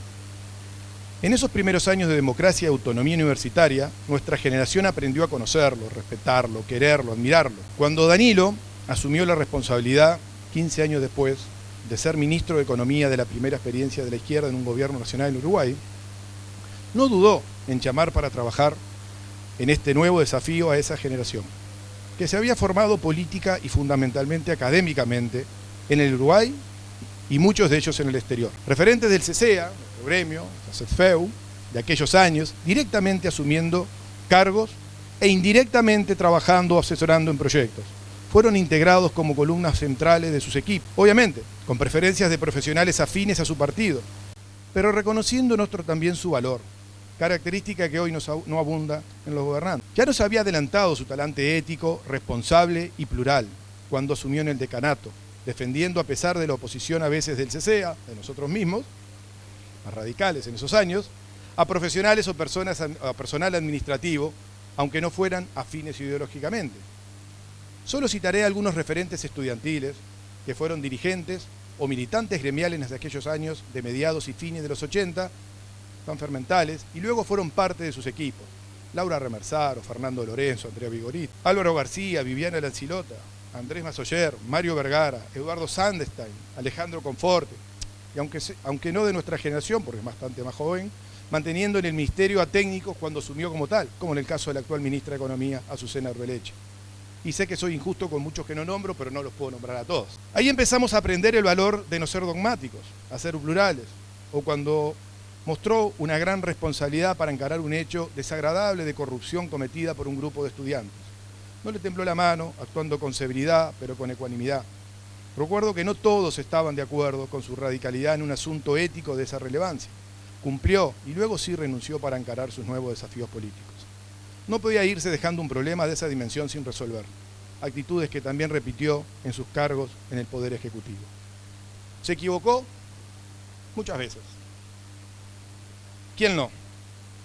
En esos primeros años de democracia y autonomía universitaria, nuestra generación aprendió a conocerlo, respetarlo, quererlo, admirarlo. Cuando Danilo asumió la responsabilidad, 15 años después, de ser ministro de Economía de la primera experiencia de la izquierda en un gobierno nacional en Uruguay, no dudó en llamar para trabajar en este nuevo desafío a esa generación, que se había formado política y fundamentalmente académicamente en el Uruguay y muchos de ellos en el exterior. Referentes del CCEA, nuestro gremio, la CEFEU, de aquellos años, directamente asumiendo cargos e indirectamente trabajando o asesorando en proyectos. Fueron integrados como columnas centrales de sus equipos, obviamente, con preferencias de profesionales afines a su partido, pero reconociendo también su valor, característica que hoy no abunda en los gobernantes. Ya nos había adelantado su talante ético, responsable y plural, cuando asumió en el decanato, defendiendo a pesar de la oposición a veces del CCEA, de nosotros mismos, más radicales en esos años, a profesionales o a personal administrativo, aunque no fueran afines ideológicamente. Solo citaré algunos referentes estudiantiles que fueron dirigentes o militantes gremiales de aquellos años de mediados y fines de los 80, fanfermentales, y luego fueron parte de sus equipos. Laura Remersaro, Fernando Lorenzo, Andrea Vigorit, Álvaro García, Viviana Lancilota, Andrés Masoyer, Mario Vergara, Eduardo Sandestein, Alejandro Conforte, y aunque no de nuestra generación, porque es bastante más joven, manteniendo en el ministerio a técnicos cuando asumió como tal, como en el caso de la actual ministra de Economía, Azucena Arbeleche. Y sé que soy injusto con muchos que no nombro, pero no los puedo nombrar a todos. Ahí empezamos a aprender el valor de no ser dogmáticos, a ser plurales, o cuando mostró una gran responsabilidad para encarar un hecho desagradable de corrupción cometida por un grupo de estudiantes. No le tembló la mano, actuando con severidad, pero con ecuanimidad. Recuerdo que no todos estaban de acuerdo con su radicalidad en un asunto ético de esa relevancia. Cumplió y luego sí renunció para encarar sus nuevos desafíos políticos. No podía irse dejando un problema de esa dimensión sin resolver. Actitudes que también repitió en sus cargos en el Poder Ejecutivo. ¿Se equivocó? Muchas veces. ¿Quién no?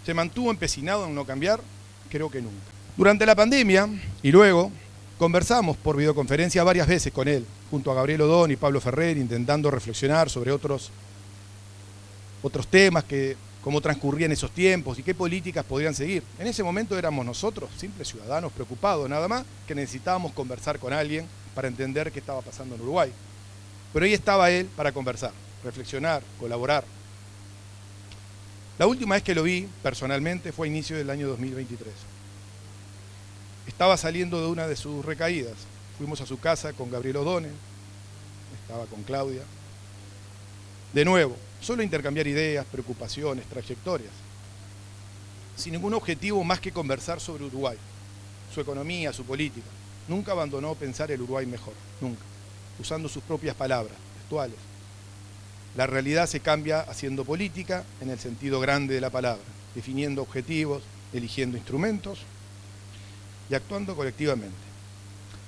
¿Se mantuvo empecinado en no cambiar? Creo que nunca. Durante la pandemia y luego conversamos por videoconferencia varias veces con él, junto a Gabriel Odón y Pablo Ferrer, intentando reflexionar sobre otros temas, cómo transcurrían esos tiempos y qué políticas podrían seguir. En ese momento éramos nosotros, simples ciudadanos preocupados nada más, que necesitábamos conversar con alguien para entender qué estaba pasando en Uruguay. Pero ahí estaba él para conversar, reflexionar, colaborar. La última vez que lo vi personalmente fue a inicio del año 2023. Estaba saliendo de una de sus recaídas. Fuimos a su casa con Gabriel O'Donnell, estaba con Claudia. De nuevo, solo intercambiar ideas, preocupaciones, trayectorias. Sin ningún objetivo más que conversar sobre Uruguay, su economía, su política. Nunca abandonó pensar el Uruguay mejor, nunca. Usando sus propias palabras, textuales. La realidad se cambia haciendo política en el sentido grande de la palabra, definiendo objetivos, eligiendo instrumentos y actuando colectivamente.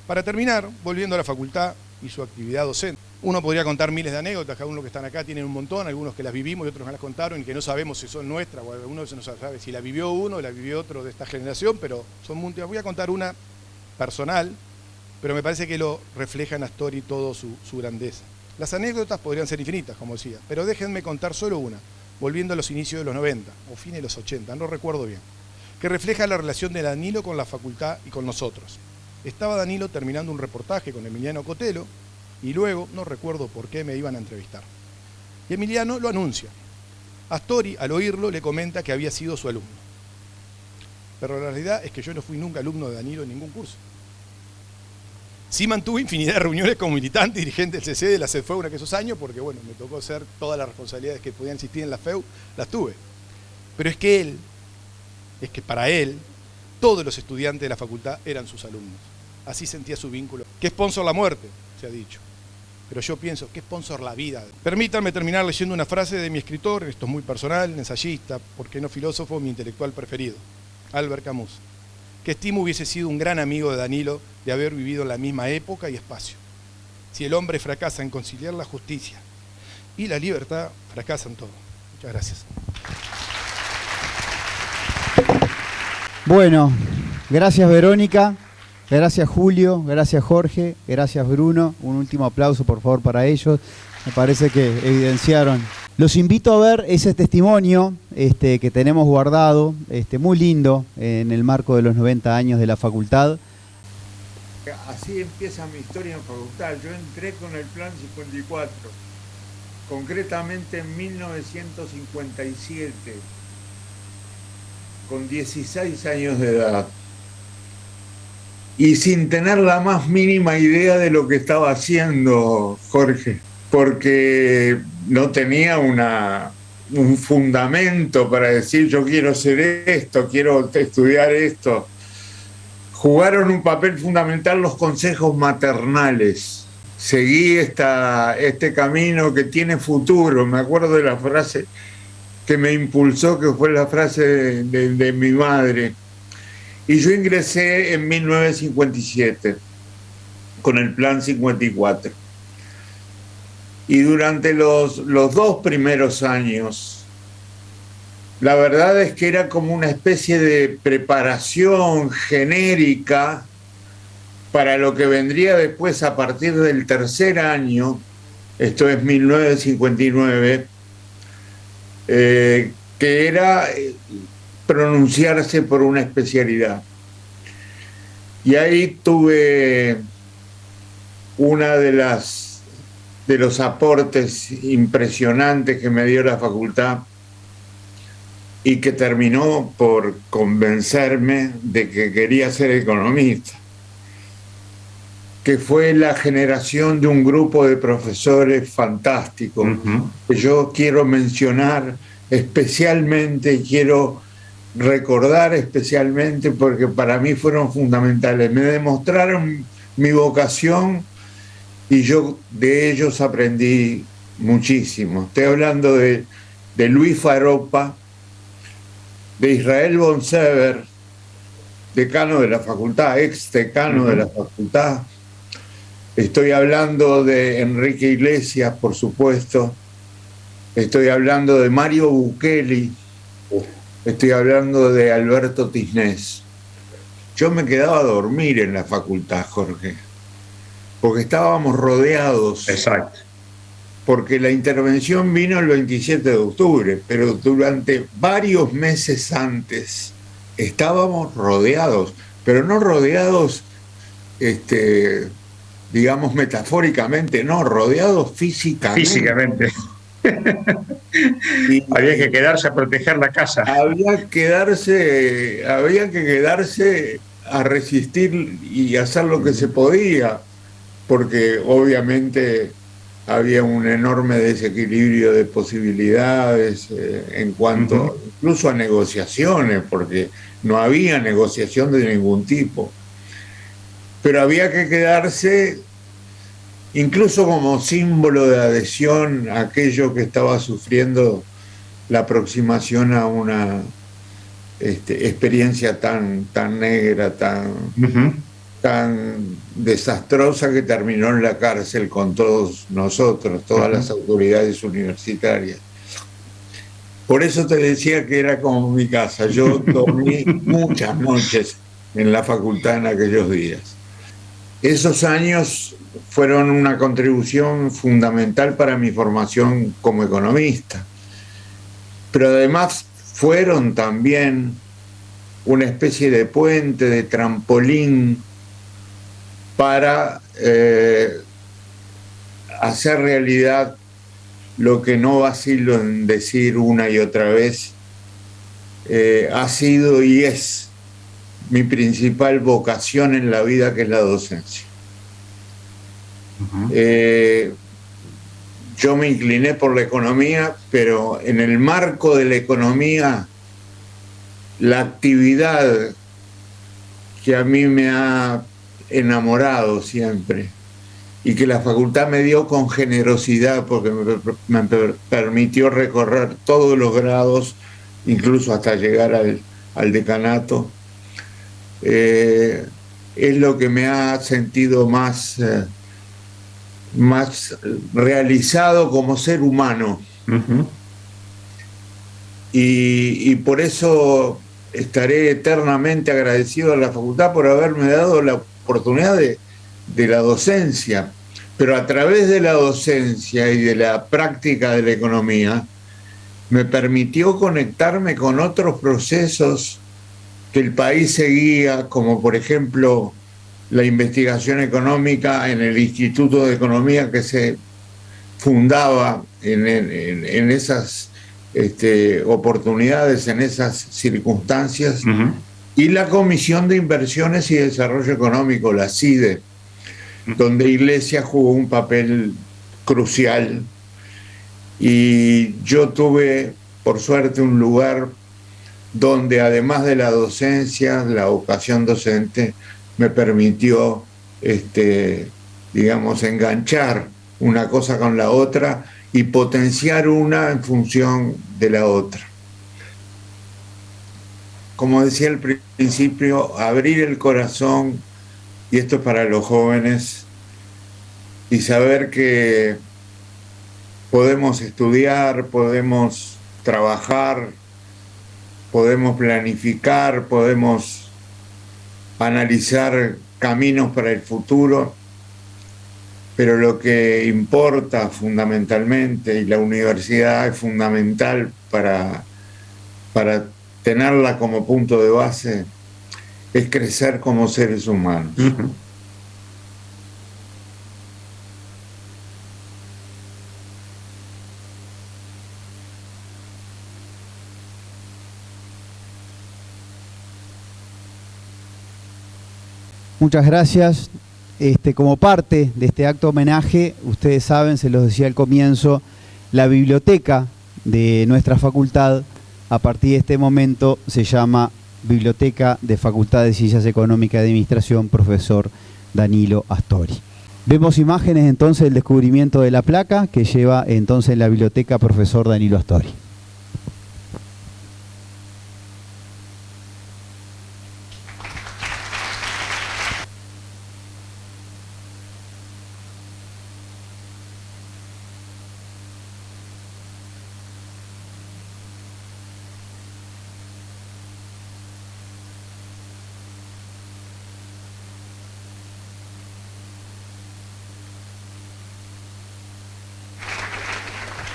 Para terminar, volviendo a la facultad y su actividad docente. Uno podría contar miles de anécdotas, cada uno de los que están acá tienen un montón, algunos que las vivimos y otros que las contaron y que no sabemos si son nuestras, o algunos no sabe si la vivió uno o la vivió otro de esta generación, pero son múltiples. Voy a contar una personal, pero me parece que lo refleja en Astori todo su grandeza. Las anécdotas podrían ser infinitas, como decía, pero déjenme contar solo una, volviendo a los inicios de los 90, o fines de los 80, no recuerdo bien, que refleja la relación de Danilo con la facultad y con nosotros. Estaba Danilo terminando un reportaje con Emiliano Cotelo, y luego, no recuerdo por qué, me iban a entrevistar. Y Emiliano lo anuncia. Astori, al oírlo, le comenta que había sido su alumno. Pero la realidad es que yo no fui nunca alumno de Danilo en ningún curso. Sí mantuve infinidad de reuniones como militante y dirigente del CC de la CEFEU en aquellos años, porque bueno, me tocó hacer todas las responsabilidades que podían existir en la FEU, las tuve. Pero es que para él, todos los estudiantes de la facultad eran sus alumnos. Así sentía su vínculo. ¿Qué sponsor la muerte? Se ha dicho. Pero yo pienso, ¿qué sponsor la vida? Permítanme terminar leyendo una frase de mi escritor, esto es muy personal, ensayista, por qué no filósofo, mi intelectual preferido, Albert Camus, que estimo hubiese sido un gran amigo de Danilo de haber vivido en la misma época y espacio. Si el hombre fracasa en conciliar la justicia y la libertad, fracasa en todo. Muchas gracias. Bueno, gracias Verónica, gracias Julio, gracias Jorge, gracias Bruno. Un último aplauso por favor para ellos. Me parece que evidenciaron. Los invito a ver ese testimonio que tenemos guardado, muy lindo, en el marco de los 90 años de la facultad. Así empieza mi historia en facultad. Yo entré con el Plan 54, concretamente en 1957, con 16 años de edad, y sin tener la más mínima idea de lo que estaba haciendo, Jorge, porque no tenía un fundamento para decir yo quiero ser esto, quiero estudiar esto. Jugaron un papel fundamental los consejos maternales. Seguí este camino que tiene futuro. Me acuerdo de la frase que me impulsó, que fue la frase de mi madre. Y yo ingresé en 1957 con el Plan 54. Y durante los 2 primeros años, la verdad es que era como una especie de preparación genérica para lo que vendría después a partir del tercer año, esto es 1959, que era pronunciarse por una especialidad. Y ahí tuve una de los aportes impresionantes que me dio la facultad y que terminó por convencerme de que quería ser economista, que fue la generación de un grupo de profesores fantásticos, que yo quiero mencionar especialmente, quiero recordar especialmente porque para mí fueron fundamentales. Me demostraron mi vocación y yo de ellos aprendí muchísimo. Estoy hablando de Luis Faropa, de Israel Bonsever, decano de la facultad, ex decano de la facultad. Estoy hablando de Enrique Iglesias, por supuesto. Estoy hablando de Mario Bukeli. Estoy hablando de Alberto Tisnés. Yo me quedaba a dormir en la facultad, Jorge, porque estábamos rodeados. Exacto. Porque la intervención vino el 27 de octubre, pero durante varios meses antes estábamos rodeados, pero no rodeados, digamos metafóricamente, no, rodeados físicamente. Físicamente. Había que quedarse a proteger la casa. Había que quedarse a resistir y hacer lo que se podía, porque obviamente había un enorme desequilibrio de posibilidades en cuanto incluso a negociaciones, porque no había negociación de ningún tipo. Pero había que quedarse incluso como símbolo de adhesión a aquello que estaba sufriendo la aproximación a una experiencia tan negra, tan desastrosa, que terminó en la cárcel con todos nosotros, todas las autoridades universitarias. Por eso te decía que era como mi casa. Yo dormí muchas noches en la facultad en aquellos días. Esos años fueron una contribución fundamental para mi formación como economista, pero además fueron también una especie de puente, de trampolín para hacer realidad lo que no vacilo en decir una y otra vez, ha sido y es mi principal vocación en la vida, que es la docencia. Yo me incliné por la economía, pero en el marco de la economía, la actividad que a mí me ha enamorado siempre y que la facultad me dio con generosidad porque me permitió recorrer todos los grados, incluso hasta llegar al decanato, es lo que me ha sentido más realizado como ser humano. Ujú. Y por eso estaré eternamente agradecido a la facultad por haberme dado la oportunidad de la docencia, pero a través de la docencia y de la práctica de la economía me permitió conectarme con otros procesos que el país seguía, como por ejemplo la investigación económica en el Instituto de Economía que se fundaba en esas oportunidades, en esas circunstancias, Ujú. y la Comisión de Inversiones y Desarrollo Económico, la CIDE, donde Iglesias jugó un papel crucial. Y yo tuve, por suerte, un lugar donde, además de la docencia, la vocación docente me permitió, digamos, enganchar una cosa con la otra y potenciar una en función de la otra. Como decía al principio, abrir el corazón, y esto es para los jóvenes, y saber que podemos estudiar, podemos trabajar, podemos planificar, podemos analizar caminos para el futuro, pero lo que importa fundamentalmente, y la universidad es fundamental para tenerla como punto de base, es crecer como seres humanos. Ujú. Muchas gracias. Como parte de este acto homenaje, ustedes saben, se los decía al comienzo, la biblioteca de nuestra facultad, a partir de este momento, se llama Biblioteca de Facultad de Ciencias Económicas y Administración, profesor Danilo Astori. Vemos imágenes entonces del descubrimiento de la placa que lleva entonces la biblioteca profesor Danilo Astori.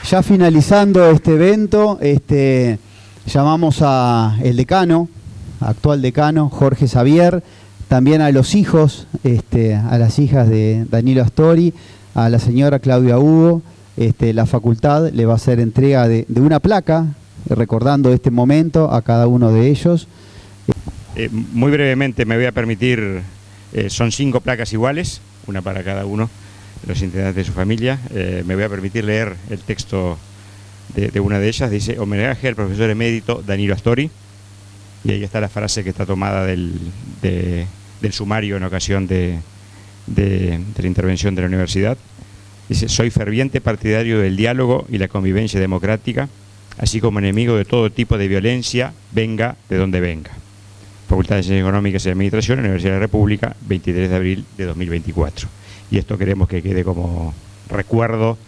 Ya finalizando este evento, llamamos a el decano, actual decano, Jorge Xavier, también a los hijos, a las hijas de Danilo Astori, a la señora Claudia Hugo. La facultad le va a hacer entrega de una placa, recordando este momento a cada uno de ellos. Muy brevemente me voy a permitir, son 5 placas iguales, una para cada uno de los integrantes de su familia. Me voy a permitir leer el texto de una de ellas. Dice: homenaje al profesor emérito Danilo Astori. Y ahí está la frase que está tomada del sumario en ocasión de la intervención de la universidad. Dice: soy ferviente partidario del diálogo y la convivencia democrática, así como enemigo de todo tipo de violencia, venga de donde venga. Facultad de Ciencias Económicas y Administración, Universidad de la República, 23 de abril de 2024. Y esto queremos que quede como recuerdo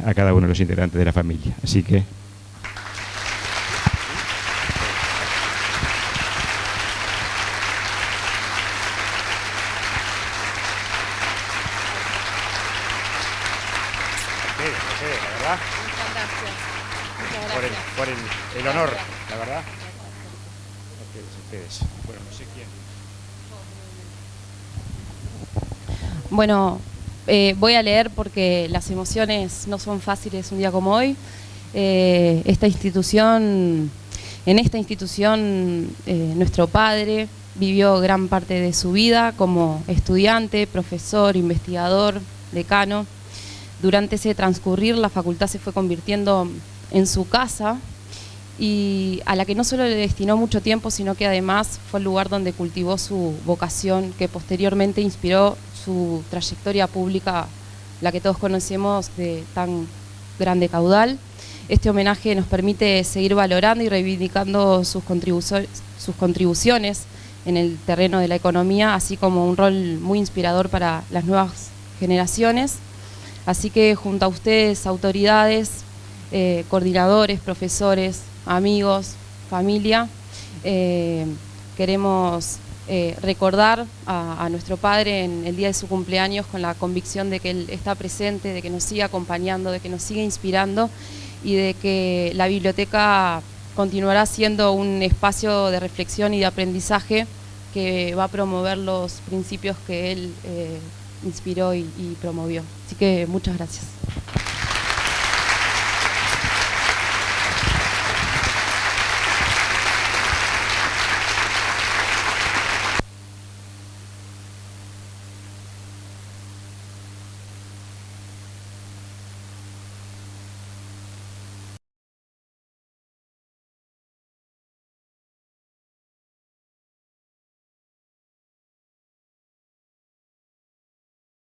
a cada uno de los integrantes de la familia. Así que... la verdad. Muchas gracias. Muchas Por gracias. el honor, la verdad. Ustedes. Bueno, no sé quién. Bueno, voy a leer porque las emociones no son fáciles un día como hoy. En esta institución, nuestro padre vivió gran parte de su vida como estudiante, profesor, investigador, decano. Durante ese transcurrir, la facultad se fue convirtiendo en su casa y a la que no solo le destinó mucho tiempo, sino que además fue el lugar donde cultivó su vocación, que posteriormente inspiró su trayectoria pública, la que todos conocemos, de tan grande caudal. Este homenaje nos permite seguir valorando y reivindicando sus contribuciones en el terreno de la economía, así como un rol muy inspirador para las nuevas generaciones. Así que junto a ustedes, autoridades, coordinadores, profesores, amigos, familia, queremos recordar a nuestro padre en el día de su cumpleaños con la convicción de que él está presente, de que nos sigue acompañando, de que nos sigue inspirando y de que la biblioteca continuará siendo un espacio de reflexión y de aprendizaje que va a promover los principios que él inspiró y promovió. Así que muchas gracias.